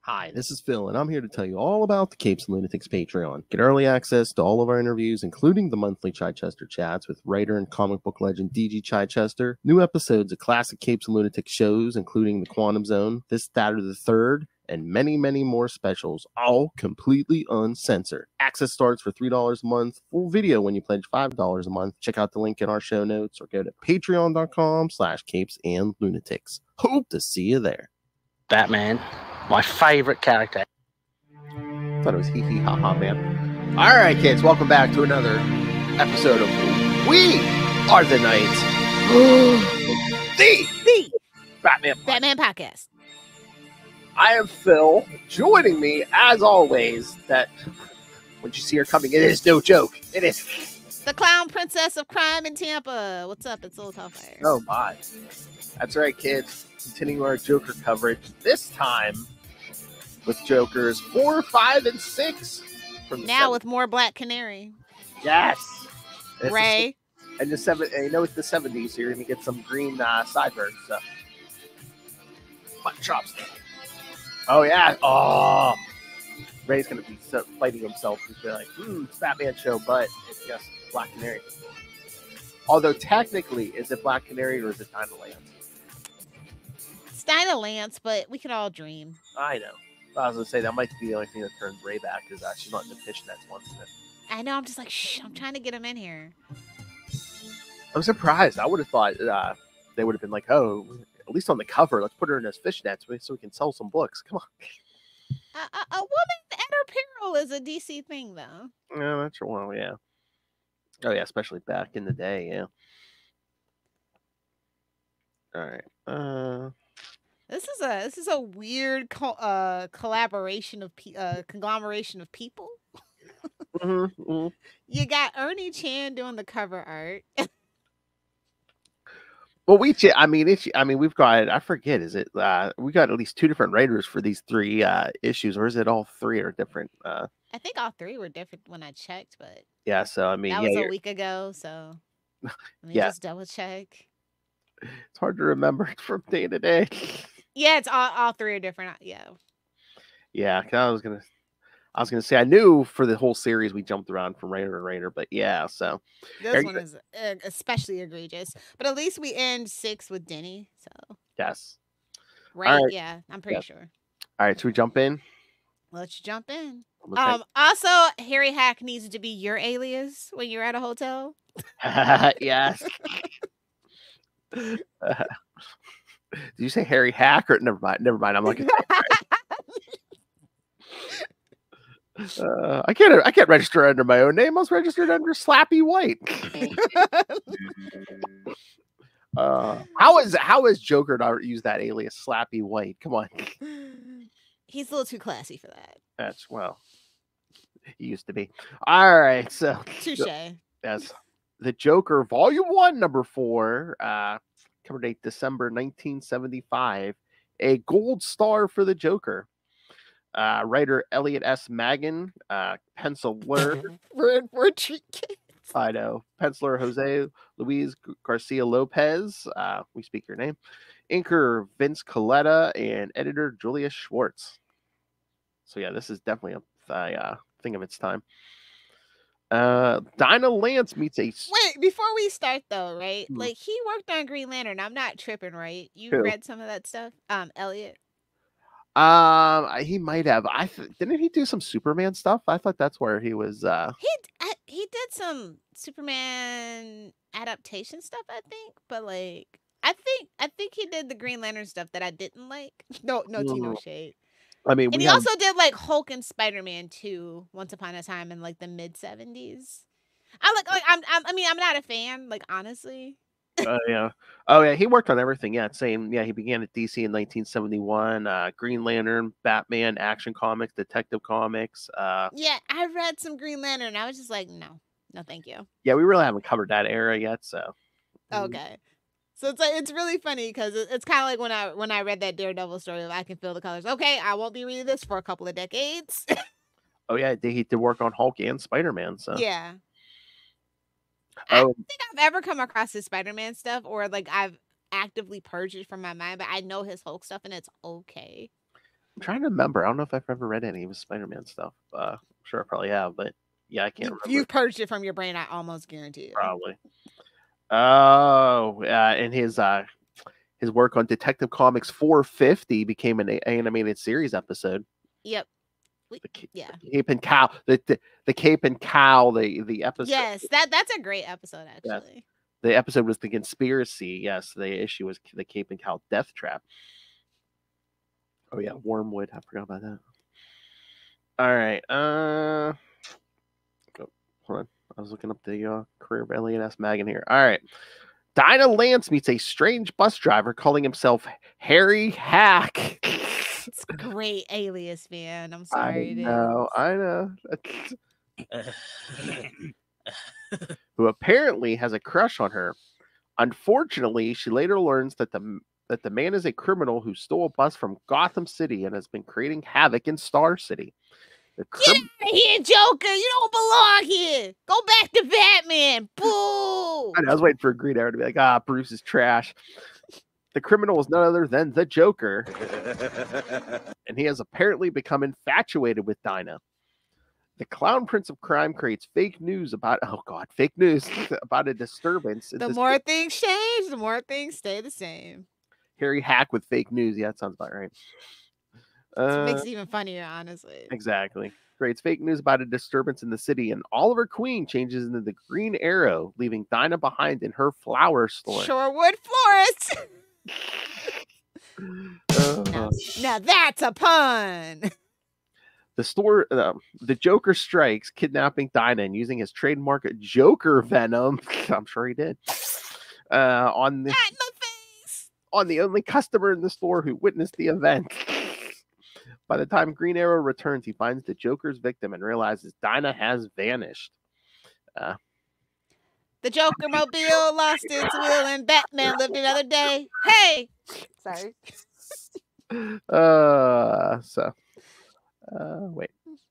Hi, this is Phil, and I'm here to tell you all about the Capes and Lunatics Patreon. Get early access to all of our interviews, including the monthly Chichester chats with writer and comic book legend DG Chichester, new episodes of classic Capes and Lunatics shows, including The Quantum Zone, This, That, or the Third, and many, many more specials, all completely uncensored. Access starts for $3 a month, full video when you pledge $5 a month. Check out the link in our show notes or go to patreon.com/capesandlunatics. Hope to see you there. Batman, my favorite character. Thought it was hee hee ha ha man. All right, kids, welcome back to another episode of We Are the Knights. the Batman Podcast. I am Phil. Joining me, as always, that when you see her coming, it is no joke. It is the clown princess of crime in Tampa. What's up? It's Old Hellfire. Oh my. That's right, kids. Continuing our Joker coverage. This time with Jokers 4, 5, and 6. From now with more Black Canary. Yes. Ray. And the it's the 70s, so you're gonna get some green sideburns. So. Mutton chops. Oh yeah. Oh. Ray's gonna be fighting himself. He's gonna be like, it's a Batman show, but it's just Black Canary. Although technically, is it Black Canary or is it Dinah Lance? It's Dinah Lance, but we can all dream. I know. I was gonna say that might be the only thing that turns Ray back because she's not in the fishnets once. I know. I'm just like, shh. I'm trying to get him in here. I'm surprised. I would have thought they would have been like, oh, at least on the cover, let's put her in those fishnets so we can sell some books. Come on. A woman at her peril is a DC thing, though. Yeah, that's well, yeah. Oh yeah, especially back in the day, yeah. All right. This is a weird collaboration of conglomeration of people. Mm-hmm. You got Ernie Chan doing the cover art. Well, we've got, I forget, is it, we got at least 2 different writers for these 3 issues, or is it all 3 are different? I think all 3 were different when I checked, but yeah, so I mean, that was a week ago, so let me just double check. It's hard to remember from day to day. Yeah, it's all 3 are different. Yeah. Yeah, cause I was gonna say I knew for the whole series we jumped around from writer to writer, but yeah, so this one is especially egregious. But at least we end 6 with Denny. So yes, right? Yeah, I'm pretty sure. All right, should we jump in? Let's jump in. Okay. Also, Harry Hack needs to be your alias when you're at a hotel. Yes. Did you say Harry Hack or never mind? I'm like. I can't register under my own name. I was registered under Slappy White. How is Joker not use that alias Slappy White? Come on. He's a little too classy for that. That's he used to be. All right, so touche. Yes, the Joker, Volume 1, Number 4, cover date December 1975. A gold star for the Joker. Writer Elliot S. Magan, penciler. We're treat kids. I know. Penciler Jose Luis Garcia Lopez. We speak your name. Inker Vince Coletta and editor Julius Schwartz. So yeah, this is definitely a thing of its time. Dinah Lance meets a. Wait, before we start though, right? Like he worked on Green Lantern. I'm not tripping, right? You read some of that stuff, Elliot. He might have. Didn't he do some Superman stuff? I thought that's where he was. He did some Superman adaptation stuff, I think. But like, I think he did the Green Lantern stuff that I didn't like. No, no shade. I mean, and he also did like Hulk and Spider-Man 2 once upon a time in like the mid 70s. I'm not a fan, like honestly. Yeah. Oh yeah, he worked on everything. Yeah, same. Yeah, he began at DC in 1971. Green Lantern, Batman, Action Comics, Detective Comics. Yeah, I read some Green Lantern. And I was just like, no, thank you. Yeah, we really haven't covered that era yet. So. Okay. So it's really funny because it's kind of like when I read that Daredevil story of I Can Feel the Colors. Okay, I won't be reading this for a couple of decades. Oh yeah, he did work on Hulk and Spider-Man. So yeah. I don't think I've ever come across his Spider-Man stuff or like I've actively purged it from my mind, but I know his Hulk stuff and it's okay. I'm trying to remember. I don't know if I've ever read any of his Spider-Man stuff. I'm sure I probably have, but yeah, I can't remember. You've purged it from your brain, I almost guarantee you. Probably. Oh, and his work on Detective Comics 450 became an animated series episode. Yep. The Cape and Cow, the Cape and Cow, the episode. Yes, that's a great episode actually. Yes. The episode was The Conspiracy. Yes, the issue was the Cape and Cow Death Trap. Oh yeah, Wormwood. I forgot about that. All right. Hold on. I was looking up the career of Elliot S. Magan here. All right. Dinah Lance meets a strange bus driver calling himself Harry Hack. It's a great alias, man. I'm sorry. I know. Who apparently has a crush on her. Unfortunately, she later learns that the man is a criminal who stole a bus from Gotham City and has been creating havoc in Star City. Get out of here, Joker! You don't belong here! Go back to Batman! Boo! I was waiting for Green Arrow to be like, Bruce is trash. The criminal is none other than the Joker. And he has apparently become infatuated with Dinah. The Clown Prince of Crime creates fake news about about a disturbance. The more things change, the more things stay the same. Harry Hack with fake news. Yeah, that sounds about right. It makes it even funnier, honestly. Exactly. Creates fake news about a disturbance in the city, and Oliver Queen changes into the Green Arrow, leaving Dinah behind in her flower store. Shorewood Florist! Now that's a pun! The store, the Joker strikes, kidnapping Dinah and using his trademark Joker venom. I'm sure he did. On the only customer in the store who witnessed the event. By the time Green Arrow returns, he finds the Joker's victim and realizes Dinah has vanished. The Joker mobile lost its wheel and Batman lived another day. Hey! Sorry. Wait.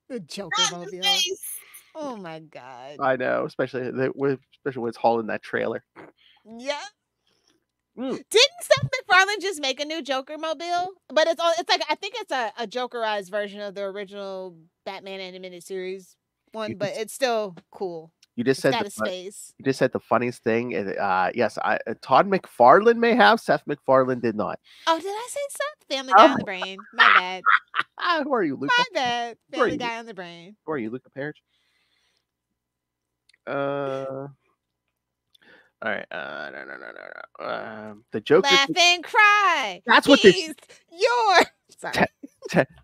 The Joker mobile. Oh my god. I know, especially when it's hauling that trailer. Yeah. Didn't Seth MacFarlane just make a new Joker mobile? But it's like, I think it's a Jokerized version of the original Batman animated series one, but it's still cool. You just said space. You just said the funniest thing. Yes, Todd McFarlane may have. Seth MacFarlane did not. Oh, did I say Seth? Family Guy on the brain. My bad. Who are you, Luca? My bad. Family Guy on the brain. Who are you, Luca Perich? All right. No. The Joker. Laugh and cry. That's what this. Yours. Sorry.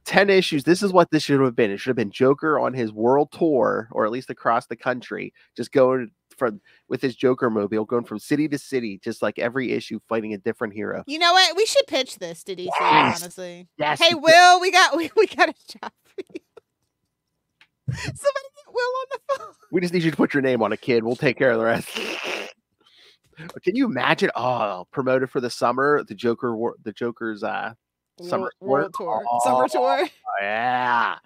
10 issues. This is what this should have been. It should have been Joker on his world tour, or at least across the country, just going with his Joker mobile, going from city to city, just like every issue, fighting a different hero. You know what? We should pitch this to DC. Yes. Honestly. Yes. Hey, Will, we got a job for you. Somebody get Will on the phone. We just need you to put your name on a kid. We'll take care of the rest. Can you imagine? Promoted for the summer, the Joker's summer world tour. Summer tour. Yeah.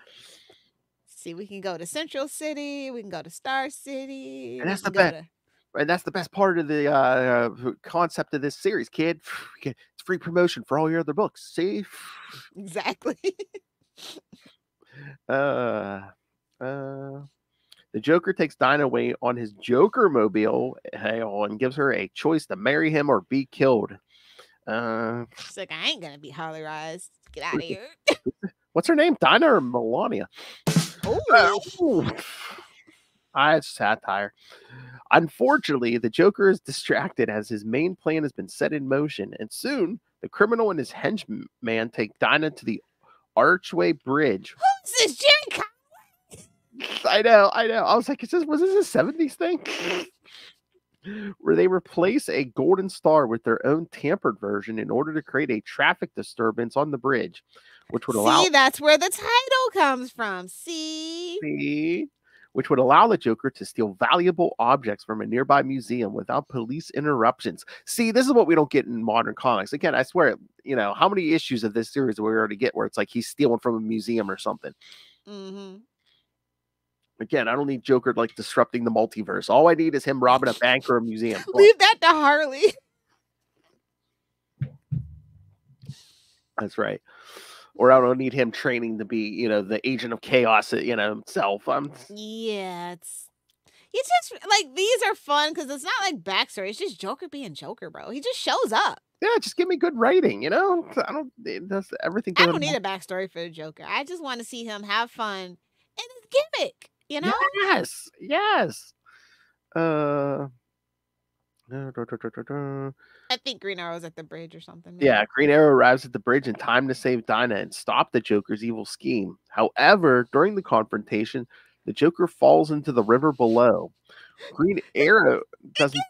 See, we can go to Central City. We can go to Star City. And that's the best. And that's the best part of the concept of this series, kid. It's free promotion for all your other books. See? Exactly. The Joker takes Dinah away on his Joker mobile and gives her a choice to marry him or be killed. She's like, I ain't gonna be Hollyrized. Get out of here. What's her name? Dinah or Melania? Ooh. It's satire. Unfortunately, the Joker is distracted as his main plan has been set in motion, and soon the criminal and his henchman take Dinah to the Archway Bridge. Who's this, Jerry Conway? I know. I was like, was this a 70s thing? Where they replace a golden star with their own tampered version in order to create a traffic disturbance on the bridge, which would allow. See, that's where the title comes from. See? Which would allow the Joker to steal valuable objects from a nearby museum without police interruptions. See, this is what we don't get in modern comics. Again, I swear, how many issues of this series do we already get where it's like he's stealing from a museum or something? Mm-hmm. Again, I don't need Joker like disrupting the multiverse. All I need is him robbing a bank or a museum. Leave that to Harley. That's right. or I don't need him training to be, the agent of chaos, himself. Yeah, it's just like these are fun because it's not like backstory. It's just Joker being Joker, bro. He just shows up. Yeah, just give me good writing. I don't. That's everything. I don't need a backstory for the Joker. I just want to see him have fun and his gimmick. Yes, yes. I think Green Arrow's at the bridge or something. Maybe. Yeah, Green Arrow arrives at the bridge in time to save Dinah and stop the Joker's evil scheme. However, during the confrontation, the Joker falls into the river below. Green Arrow doesn't.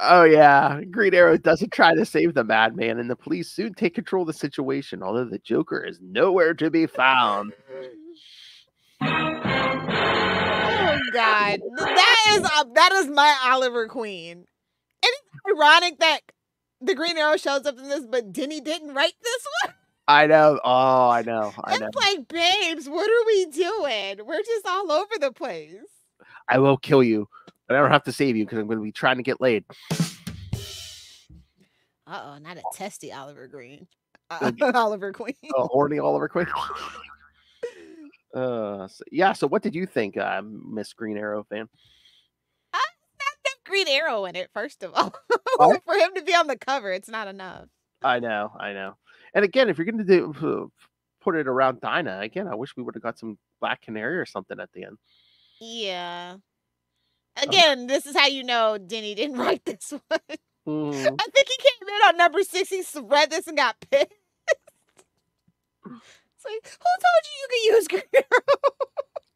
Oh yeah, Green Arrow doesn't try to save the madman, and the police soon take control of the situation. Although the Joker is nowhere to be found. Oh God, that is my Oliver Queen. And it's ironic that the Green Arrow shows up in this, but Denny didn't write this one. I know. Oh, I know. It's like, babes, what are we doing? We're just all over the place. I will kill you, but I don't have to save you because I'm going to be trying to get laid. Uh-oh, not a testy Oliver Green. Oliver Queen. Horny Oliver Queen. So what did you think, Miss Green Arrow fan? Not that Green Arrow in it, first of all. What? For him to be on the cover, it's not enough. I know. And again, if you're going to put it around Dinah, again, I wish we would have got some Black Canary or something at the end. Yeah. Again, this is how you know Denny didn't write this one. I think he came in on number 6. He read this and got pissed. It's like, who told you could use Green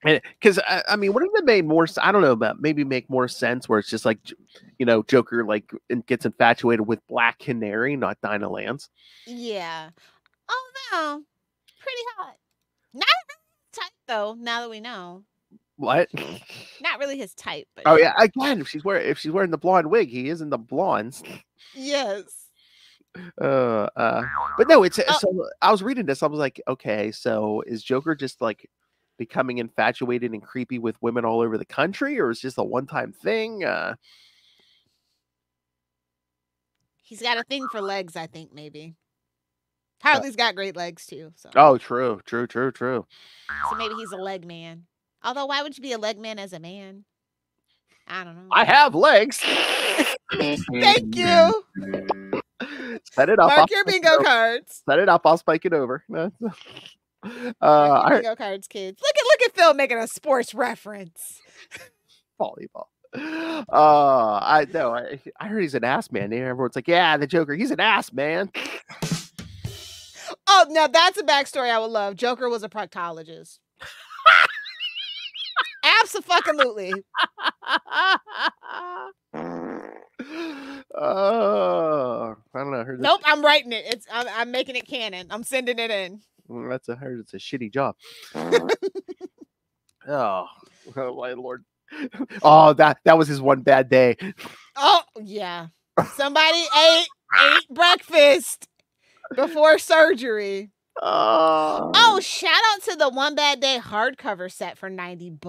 Arrow? Because I mean, wouldn't it make more? I don't know, about maybe make more sense where it's just like, Joker gets infatuated with Black Canary, not Dinah Lance. Yeah. Oh no, pretty hot. Not really type though. Now that we know. What? Not really his type. But oh yeah, again, if she's wearing the blonde wig, he is in the blondes. Yes. But no, it's so I was reading this. I was like, okay, so is Joker just like becoming infatuated and creepy with women all over the country, or is it just a one-time thing? He's got a thing for legs, I think, maybe. Harley's got great legs too. So. Oh, true. So maybe he's a leg man. Although, why would you be a leg man as a man? I don't know. I have legs. Thank you. Set it up. Mark your bingo cards. Set it up. I'll spike it over. Bingo cards, kids. Look at Phil making a sports reference. Volleyball. I heard he's an ass man. Everyone's like, yeah, the Joker, he's an ass man. Oh, now that's a backstory I would love. Joker was a proctologist. Absolutely. I don't know. Nope, I'm writing it. I'm making it canon. I'm sending it in. It's a shitty job. Oh my Lord. Oh, that was his one bad day. Oh yeah. Somebody ate breakfast before surgery. Oh, shout out to the One Bad Day hardcover set for $90.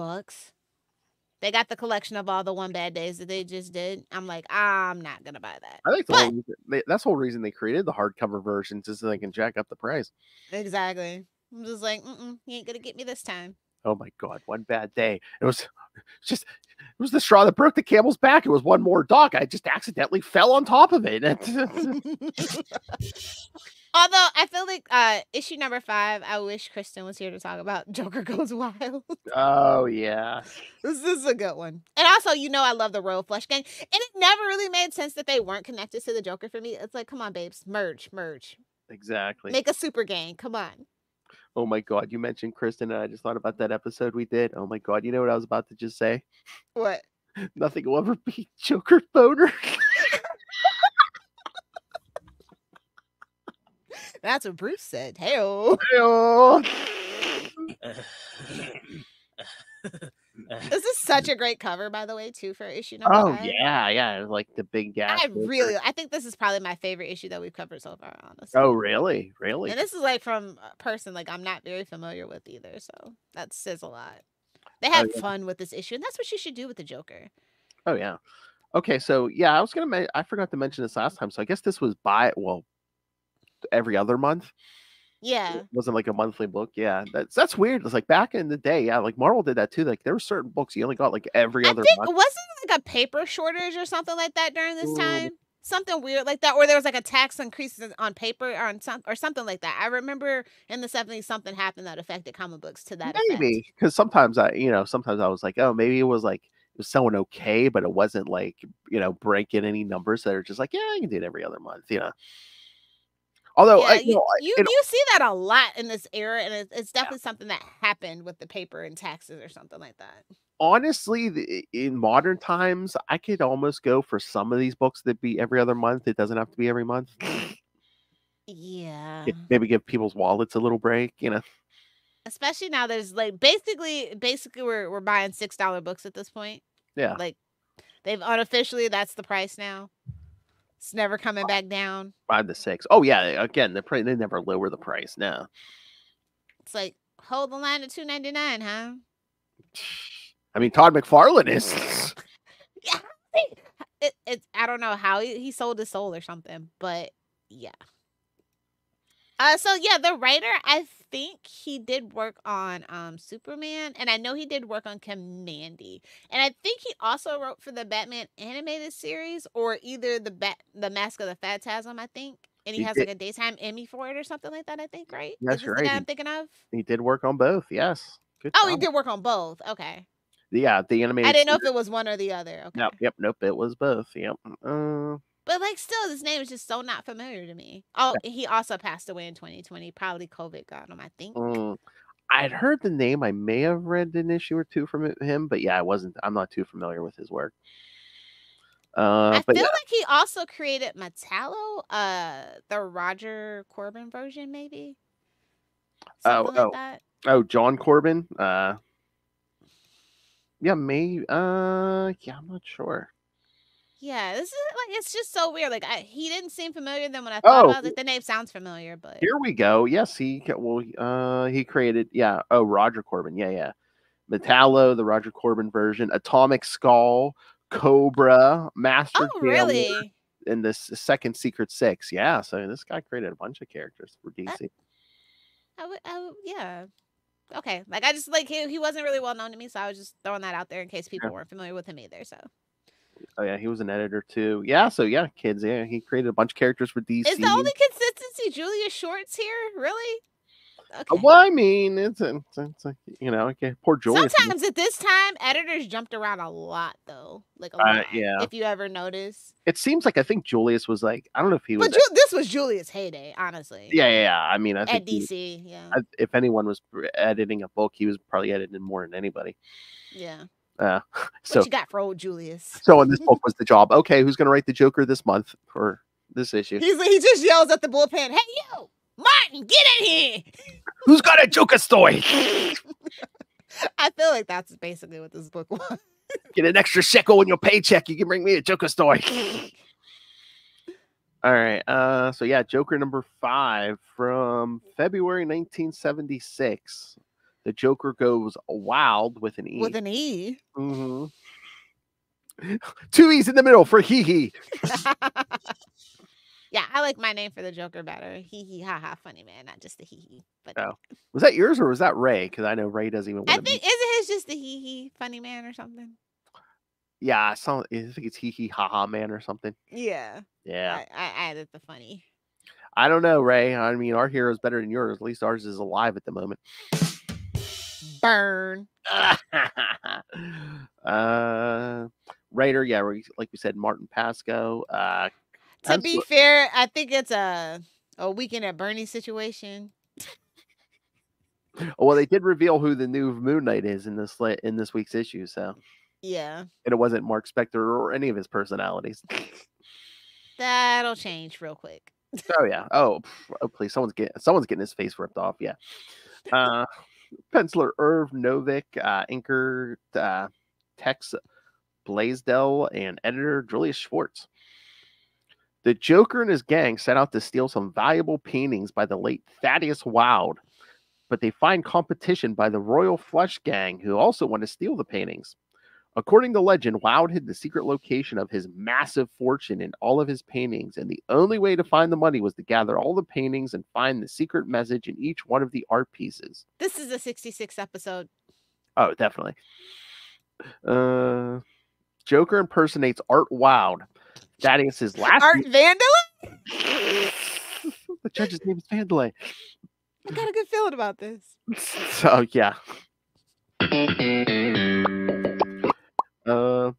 They got the collection of all the One Bad Days that they just did. I'm like, I'm not gonna buy that. I think that's the whole reason they created the hardcover versions is so they can jack up the price. Exactly. I'm just like, you ain't gonna get me this time. Oh my God, One Bad Day. It was the straw that broke the camel's back. It was one more doc. I just accidentally fell on top of it. Although I feel like issue number 5, I wish Kristen was here to talk about Joker Goes Wild. Oh yeah. This is a good one. And also, I love the Royal Flush Gang. And it never really made sense that they weren't connected to the Joker for me. It's like, come on, babes. Merge. Exactly. Make a super gang. Come on. Oh my God, you mentioned Kristen, and I just thought about that episode we did. Oh my God, you know what I was about to just say? What? Nothing will ever beat Joker boner. That's what Bruce said. Hey-o. This is such a great cover, by the way, too, for issue number 5. Oh yeah, like the big gas. I think this is probably my favorite issue that we've covered so far, honestly. Oh really? And this is like from a person like I'm not very familiar with either, so that says a lot. They had fun with this issue, and that's what you should do with the Joker. Oh yeah. Okay, so yeah, I forgot to mention this last time. So I guess this was every other month. Yeah. It wasn't like a monthly book. Yeah, that's weird. It's like back in the day, yeah, like Marvel did that too. Like there were certain books you only got like every I other think month. wasn't like a paper shortage or something like that during this Mm, time? Something weird like that, or there was like a tax increase on paper or something like that. I remember in the 70s something happened that affected comic books to that effect. Maybe because sometimes sometimes I was like, oh, maybe it was selling okay, but it wasn't like breaking any numbers that are just like, yeah, I can do it every other month. Although Yeah, I, you see that a lot in this era, and it's yeah. definitely something that happened with the paper and taxes or something like that. Honestly, in modern times, I could almost go for some of these books that be every other month. It doesn't have to be every month. Yeah. Maybe give people's wallets a little break. Especially now there's like basically we're buying $6 books at this point. Yeah, Like they've unofficially that's the price now. It's never coming back down. 5 to 6. Oh yeah, again, they never lower the price now. It's like hold the line at $2.99, huh? I mean, Todd McFarlane is. Yeah. It's I don't know how he sold his soul or something, but yeah. So yeah, the writer, I think he did work on Superman, and I know he did work on Commandy, and I think he also wrote for the Batman animated series, or either the Mask of the Phantasm, I think, and he has like a daytime Emmy for it or something like that. I think, right? Yes, Is this you're the right. guy I'm thinking of? He did work on both. Yes, good. Oh, job. he did work on both. Okay. Yeah, the animated. I didn't know if it was one or the other. Okay. Nope. It was both. Yep. But like, still, this name is just so not familiar to me. Oh, he also passed away in 2020. Probably COVID got him, I think. I'd heard the name. I may have read an issue or two from him, but yeah, I'm not too familiar with his work. I but feel like he also created Metallo, the Roger Corbin version, maybe. Something like that. Oh, John Corbin. Yeah, maybe. Yeah, I'm not sure. Yeah, this is like it's just so weird. Like he didn't seem familiar. Then when I thought about it, like the name sounds familiar, but here we go. Yes, he created. Yeah. Oh, Roger Corbin. Yeah. Metallo, the Roger Corbin version, Atomic Skull, Cobra, Master really? and this second Secret Six. Yeah, so this guy created a bunch of characters for DC. Yeah. Okay, like I just like he wasn't really well known to me, so I was just throwing that out there in case people weren't familiar with him either. So. Oh yeah, he was an editor too. Yeah, so yeah, kids. Yeah, he created a bunch of characters for DC. Is the only consistency Julius Shorts here? Really? Okay. Well, I mean, it's okay. Poor Julius. Sometimes at this time, editors jumped around a lot, though. Like a lot. Yeah. If you ever notice. It seems like I think Julius was like, I don't know if he was. But this was Julius' heyday, honestly. Yeah. I mean, I think at DC, yeah. If anyone was editing a book, he was probably editing more than anybody. Yeah. So what you got for old Julius? So in this book was the job. Okay, who's going to write the Joker this month or this issue? He just yells at the bullpen, "Hey you, Martin, get in here! Who's got a Joker story?" I feel like that's basically what this book was. Get an extra shekel in your paycheck. You can bring me a Joker story. All right. So yeah, Joker number 5 from February 1976. The Joker goes wild with an E. With an E. Mm-hmm. 2 E's in the middle for hee hee. Yeah, I like my name for the Joker better. Hee hee ha ha, funny man, not just the hee hee. But was that yours or was that Ray? Because I know Ray doesn't even. I think isn't his just the hee hee funny man or something? Yeah, I think it's hee hee ha ha man or something. Yeah. Yeah. I added the funny. I don't know, Ray. I mean, our hero's better than yours. At least ours is alive at the moment. Burn. Writer, yeah, like we said, Martin Pasco. To be fair, I think it's a Weekend at Bernie situation. Well, they did reveal who the new Moon Knight is in this week's issue, so yeah, and it wasn't Mark Spector or any of his personalities. That'll change real quick. Oh yeah. Oh please, someone's getting his face ripped off. Yeah. Penciler Irv Novick, inker Tex Blaisdell, and editor Julius Schwartz. The Joker and his gang set out to steal some valuable paintings by the late Thaddeus Wilde, but they find competition by the Royal Flush Gang, who also want to steal the paintings. According to legend, Wilde hid the secret location of his massive fortune in all of his paintings, and the only way to find the money was to gather all the paintings and find the secret message in each one of the art pieces. This is a 66 episode. Oh, definitely. Joker impersonates Art Wilde. Thaddeus's last Art Vandelay? The judge's name is Vandelay. I got a good feeling about this. So, yeah.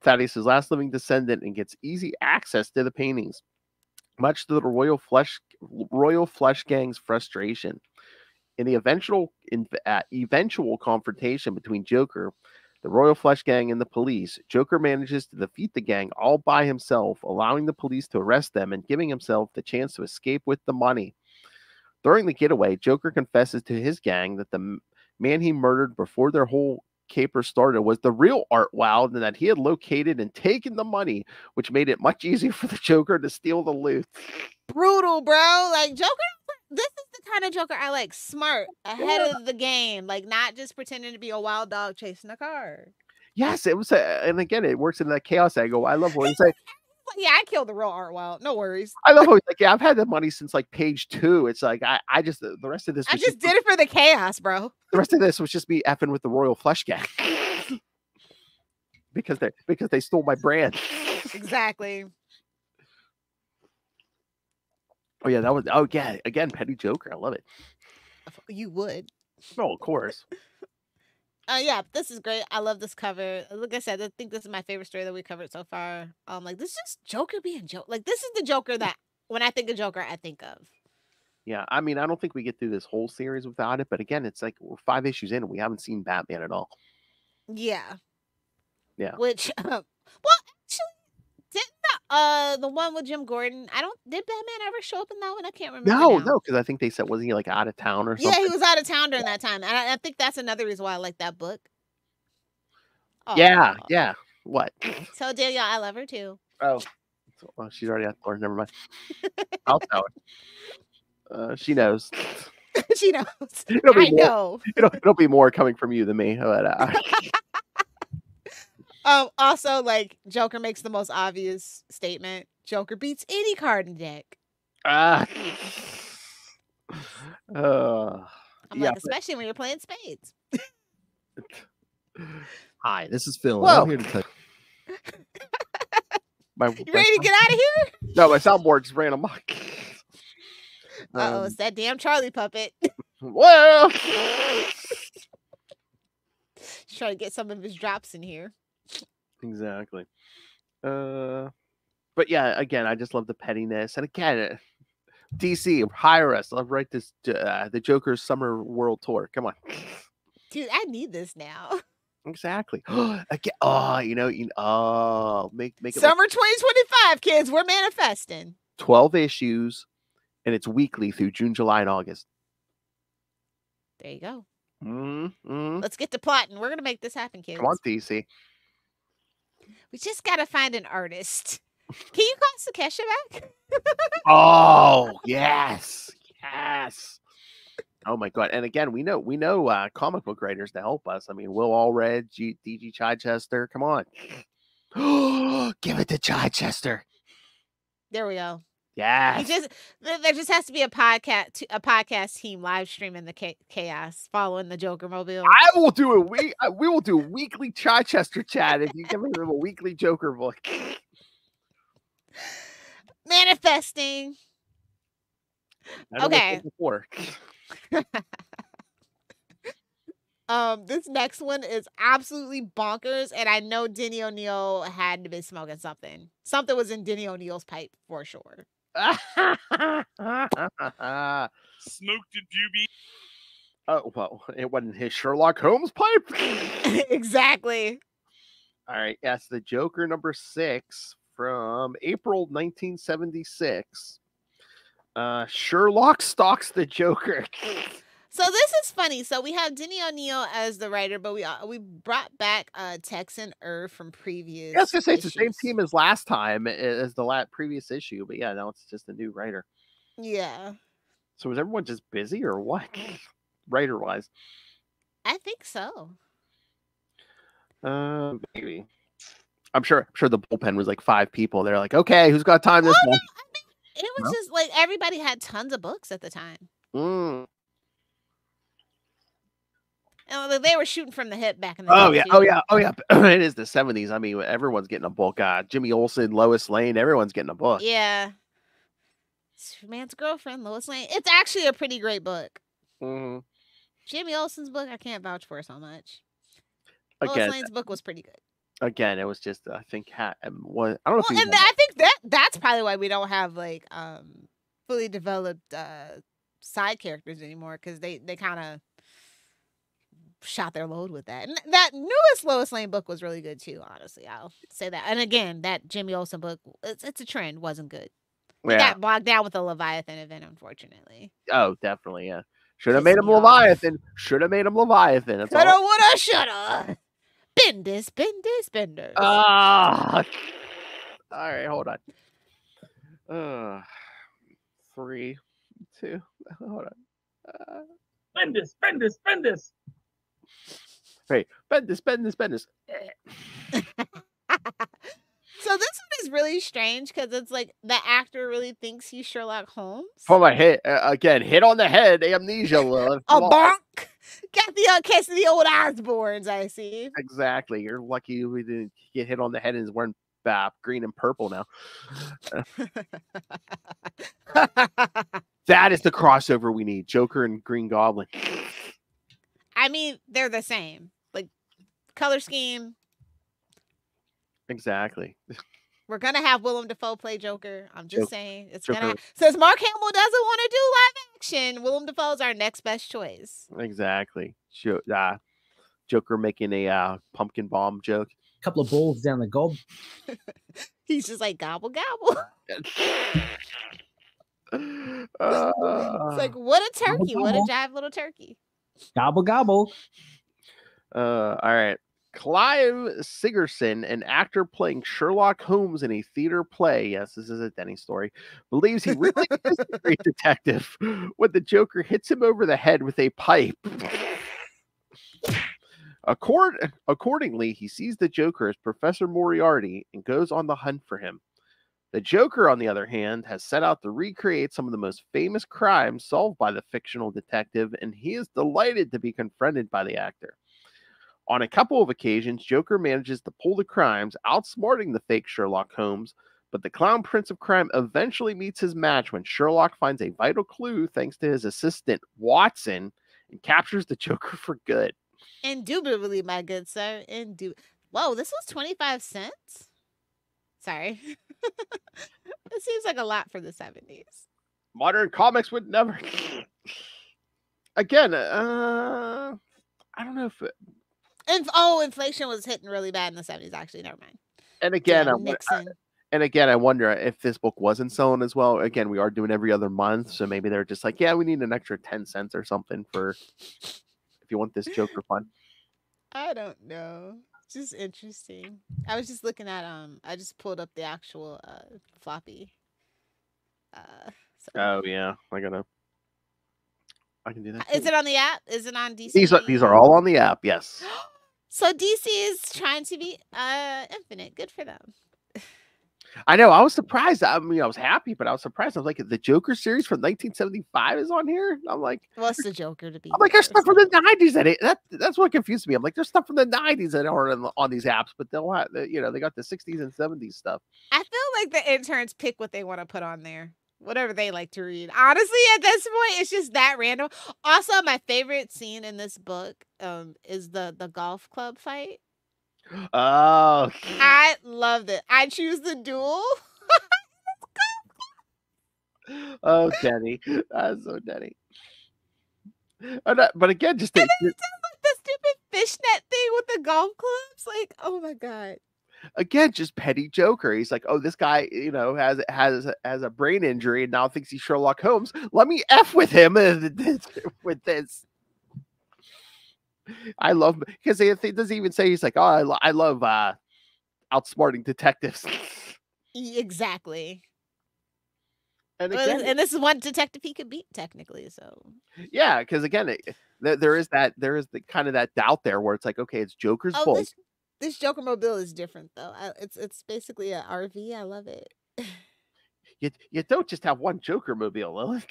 Thaddeus' last living descendant and gets easy access to the paintings, much to the Royal Flesh Gang's frustration. In the eventual confrontation between Joker, the Royal Flesh Gang, and the police, Joker manages to defeat the gang all by himself, allowing the police to arrest them and giving himself the chance to escape with the money. During the getaway, Joker confesses to his gang that the man he murdered before their whole caper started was the real Art Wilde, and that he had located and taken the money, which made it much easier for the Joker to steal the loot. Brutal, bro. Like, Joker, this is the kind of Joker I like. Smart, ahead of the game, like not just pretending to be a wild dog chasing a car. Yes, it was, and again, it works in that chaos angle. I love what he's like. Yeah, I killed the real Art Wilde. No worries. I love how he's like, yeah, I've had the money since like page 2. It's like I just the rest of this. I just did it for the chaos, bro. The rest of this was just me effing with the Royal Flesh Gang because they stole my brand. Exactly. Oh yeah, again, petty Joker. I love it. You would. No, of course. Yeah, this is great. I love this cover. Like I said, I think this is my favorite story that we covered so far. Like this is just Joker being Joker. Like this is the Joker that when I think of Joker, I think of. Yeah, I mean, I don't think we get through this whole series without it. But again, it's like we're 5 issues in and we haven't seen Batman at all. Yeah. Yeah. Which, well, actually, didn't the one with Jim Gordon? Did Batman ever show up in that one? I can't remember. No, because I think they said, wasn't he like out of town or something? Yeah, he was out of town during that time. And I think that's another reason why I like that book. Yeah. What? Tell Danielle I love her too. Oh, well, she's already at the door. Never mind. I'll tell her. She knows. She knows. I know. It'll be more coming from you than me. But, also, like, Joker makes the most obvious statement. Joker beats any card in the deck. I'm like, especially when you're playing spades. Hi, this is Phil. And I'm here to tell you. You ready to get out of here? No, my soundboard just ran amok. It's that damn Charlie puppet. Well, He's trying to get some of his drops in here. Exactly. But yeah, again, I just love the pettiness. And again, DC, hire us. I'll write this the Joker's Summer World Tour. Come on. Dude, I need this now. Exactly. Again, make it Summer 2025, kids. We're manifesting. 12 issues, and it's weekly through June, July, and August. There you go. Mm-hmm. Let's get to plotting. We're gonna make this happen, kids. Come on, DC. We just gotta find an artist. Can you call Sakesha back? Oh, yes. Oh my God. And again, we know comic book writers to help us. I mean, Will Allred, D.G. Chichester. Come on. Give it to Chichester. There we go. Yeah. There just has to be a podcast team live streaming the chaos following the Joker mobile. I will do we will do a weekly Chichester chat if you give me a weekly Joker book. Manifesting. Okay. This next one is absolutely bonkers, and I know Denny O'Neil had to be smoking something. Something was in Denny O'Neil's pipe for sure. Smoked a doobie. Oh, well, it wasn't his Sherlock Holmes pipe. Exactly. All right. Yes, the Joker number 6 from April 1976. Sherlock stalks the Joker. So this is funny. So we have Denny O'Neil as the writer, but we brought back Texan Irv from previous. Yes, it's the same team as last time, as the previous issue, but yeah, now it's just a new writer. Yeah. So was everyone just busy or what, writer wise? I think so. Maybe. I'm sure the bullpen was like 5 people. They're like, okay, who's got time this month? It was just like everybody had tons of books at the time. Mm. And they were shooting from the hip back in the Oh day. yeah, oh yeah. It is the 70s. I mean, everyone's getting a book. Jimmy Olsen, Lois Lane, everyone's getting a book. Yeah. Man's Girlfriend, Lois Lane. It's actually a pretty great book. Mm-hmm. Jimmy Olsen's book, I can't vouch for so much. Again, Lois Lane's book was pretty good. Again, it was just I think I don't know if and I think that's probably why we don't have like fully developed side characters anymore, because they kind of shot their load with that. And that newest Lois Lane book was really good too, honestly. I'll say that. And again, that Jimmy Olsen book, it's a trend, wasn't good. It got bogged down with the Leviathan event, unfortunately. Oh, definitely, yeah. Should have made him Leviathan. Should have made him Leviathan. Coulda, woulda, shoulda. Bendis. Ah. All right, hold on. 3, 2. Hold on. Bendis. Hey, Bendis. So this one is really strange because it's like the actor really thinks he's Sherlock Holmes. For my hit again, hit on the head, amnesia, Lilith. A bonk. Got the case of the old Osborns, I see. Exactly. You're lucky we didn't get hit on the head and is wearing green and purple now. That is the crossover we need. Joker and Green Goblin. I mean, they're the same. Like, color scheme. Exactly. We're going to have Willem Dafoe play Joker. I'm just saying. It's Joker. gonna. Since Mark Hamill doesn't want to do live action, Willem Dafoe's our next best choice. Exactly. Joker making a pumpkin bomb joke. A couple of balls down the gob. He's just like, gobble, gobble. It's like, what a turkey. Gobble, what a gobble. jive little turkey. Gobble, gobble. All right. Clive Sigerson, an actor playing Sherlock Holmes in a theater play, yes, this is a Denny story, believes he really is a great detective when the Joker hits him over the head with a pipe. Accordingly, he sees the Joker as Professor Moriarty and goes on the hunt for him. The Joker, on the other hand, has set out to recreate some of the most famous crimes solved by the fictional detective, and he is delighted to be confronted by the actor. On a couple of occasions, Joker manages to pull the crimes, outsmarting the fake Sherlock Holmes, but the Clown Prince of Crime eventually meets his match when Sherlock finds a vital clue thanks to his assistant, Watson, and captures the Joker for good. Indubitably, my good sir. Whoa, this was 25 cents? Sorry. It seems like a lot for the 70s. Modern comics would never... Again, I don't know if... Inflation was hitting really bad in the 70s, actually. Never mind. And again, Nixon. I wonder if this book wasn't selling as well. Again, we are doing every other month, so maybe they're just like, yeah, we need an extra 10 cents or something for if you want this Joker fun. I don't know. Just interesting. I was just looking at I just pulled up the actual floppy. Oh yeah, I can do that. Is it on the app? Is it on DC? These are all on the app. Yes. So DC is trying to be infinite. Good for them. I know. I was surprised. I mean, I was happy, but I was surprised. I was like, the Joker series from 1975 is on here. I'm like, what's the Joker to be? I'm like, there's stuff from the 90s that that's what confused me. I'm like, there's stuff from the 90s that aren't on these apps, but they'll have, they got the 60s and 70s stuff. I feel like the interns pick what they want to put on there. Whatever they like to read. Honestly, at this point, it's just that random. Also, my favorite scene in this book is the golf club fight. Oh, I loved it. I choose the duel. Oh, Denny. That's so Denny. But again, just the stupid fishnet thing with the golf clubs. Like, oh my God. Again, just petty Joker. He's like, oh, this guy, has a brain injury and now thinks he's Sherlock Holmes. Let me F with him with this. I love, because he doesn't even say, he's like, oh, I love outsmarting detectives. Exactly. And again, and this is one detective he could beat technically. So yeah, because again, there is the kind of that doubt there where it's like, okay, it's Joker's book. This Joker mobile is different though. It's basically an RV. I love it. You don't just have one Joker mobile, Lilith.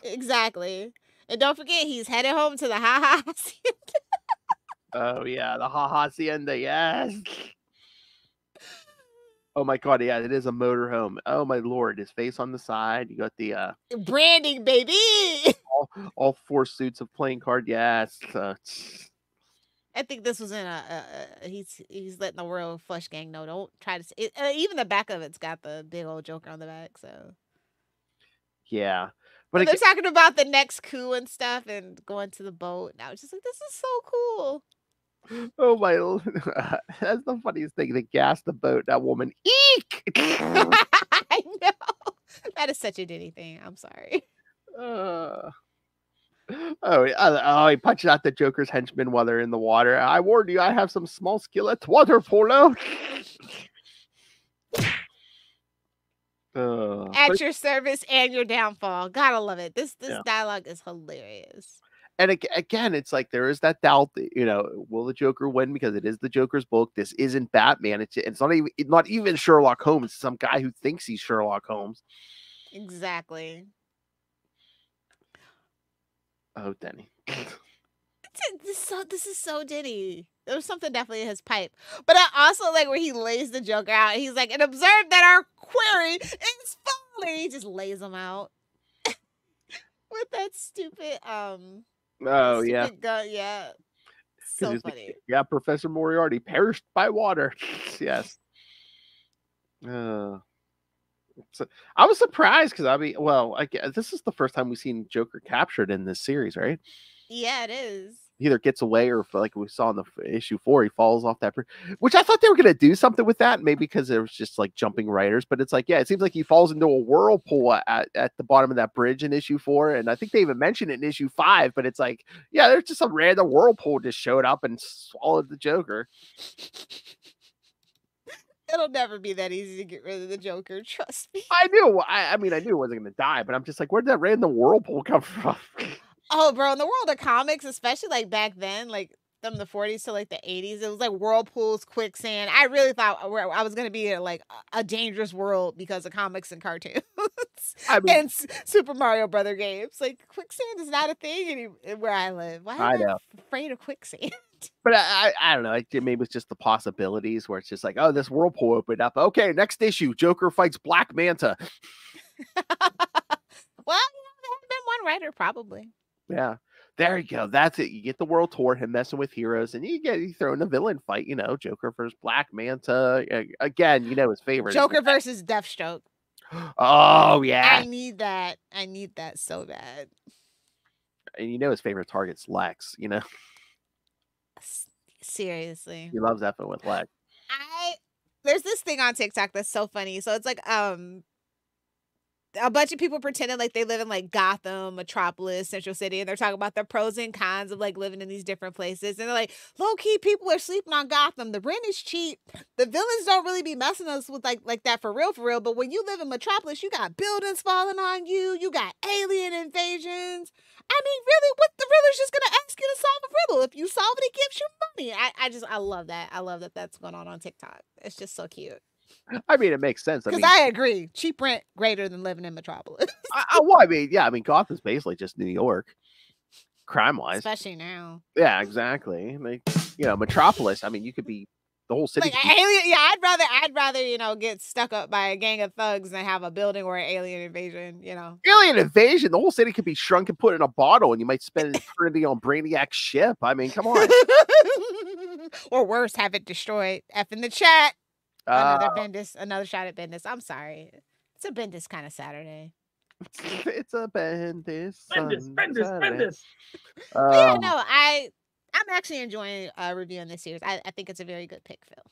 Exactly. And don't forget, he's headed home to the ha ha. Oh yeah, the Hacienda, yes. Oh my god, yeah, it is a motorhome. Oh my lord, his face on the side. You got the Branding, baby. all 4 suits of playing card. Yes. I think this was in he's letting the Royal Flush Gang know. Don't try to even the back of it's got the big old Joker on the back. So yeah, but but they're talking about the next coup and stuff and going to the boat. And I was just like, this is so cool. oh my, that's the funniest thing. They gassed the boat. That woman, eek. I know that is such a Diddy thing. I'm sorry. He punched out the Joker's henchmen while they're in the water. I warned you, I have some small skill at water polo. At your service and your downfall. Gotta love it. This dialogue is hilarious. And again, it's like there is that doubt that, will the Joker win because it is the Joker's book. This isn't Batman. It's not even Sherlock Holmes. It's some guy who thinks he's Sherlock Holmes. Exactly. Oh, Denny. This is so Diddy. There was something definitely in his pipe. But I also like where he lays the Joker out. He's like, and observe that our query is falling. He just lays him out. With that stupid Oh, yeah. Gun. Yeah. So funny. Yeah, Professor Moriarty perished by water. Yes. So I was surprised because this is the first time we've seen Joker captured in this series, right? Yeah, it is. He either gets away or, like we saw in the issue 4, he falls off that bridge. Which I thought they were going to do something with that, maybe because there was just like jumping writers. But it's like, yeah, it seems like he falls into a whirlpool at the bottom of that bridge in issue 4, and I think they even mentioned it in issue 5. But it's like, yeah, there's just some random whirlpool just showed up and swallowed the Joker. It'll never be that easy to get rid of the Joker. Trust me. I knew. I mean, I knew it wasn't going to die, but I'm just like, where did that random whirlpool come from? Oh, bro, in the world of comics, especially like back then, like from the 40s to like the 80s, it was like whirlpools, quicksand. I really thought I was going to be in like a dangerous world because of comics and cartoons and Super Mario Brother games. Like quicksand is not a thing where I live. Why am I afraid of quicksand? But I don't know. Maybe it's just the possibilities where it's just like, oh, this whirlpool opened up. Okay, next issue, Joker fights Black Manta. Well, there has been one writer probably. Yeah, there you go. That's it. You get the world tour, him messing with heroes, and you throw in a villain fight. Joker versus Black Manta. Again, his favorite. Joker versus Deathstroke. Oh yeah, I need that. I need that so bad. And his favorite target's Lex. Seriously, he loves effing with Lex. There's this thing on TikTok that's so funny. So it's like a bunch of people pretending like they live in like Gotham, Metropolis, Central City, and they're talking about the pros and cons of like living in these different places. And they're like, low key, people are sleeping on Gotham. The rent is cheap. The villains don't really be messing us with like that for real. But when you live in Metropolis, you got buildings falling on you. You got alien invasions. I mean, really, what the Riddler's just gonna ask you to solve a riddle. If you solve it, it gives you money. I love that. I love that that's going on TikTok. It's just so cute. I mean, it makes sense. Because I agree. Cheap rent greater than living in Metropolis. Gotham's basically just New York, crime-wise. Especially now. Yeah, exactly. Like, Metropolis, you could be the whole city. Like alien, yeah, I'd rather, get stuck up by a gang of thugs than have a building or an alien invasion, Alien invasion, the whole city could be shrunk and put in a bottle, and you might spend an eternity on Brainiac's ship. I mean, come on. Or worse, have it destroyed. F in the chat. Another shot at Bendis. I'm sorry. It's a Bendis kind of Saturday. It's a Bendis. Bendis. Yeah, no, I'm actually enjoying reviewing this series. I think it's a very good pick, Phil.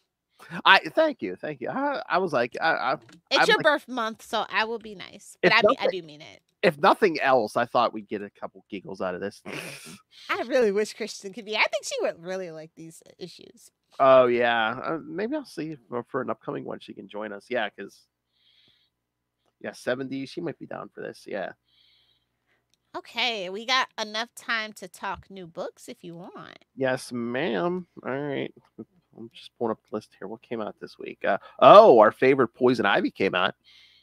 Thank you. I was like, it's your birth month, so I will be nice. But I do mean it. If nothing else, I thought we'd get a couple giggles out of this. I really wish Kristen could be. I think she would really like these issues. Oh yeah, maybe I'll see for an upcoming one she can join us. Yeah, because 70, she might be down for this. Yeah. Okay, we got enough time to talk new books if you want. Yes, ma'am. All right. I'm just pulling up the list here. What came out this week? Our favorite Poison Ivy came out.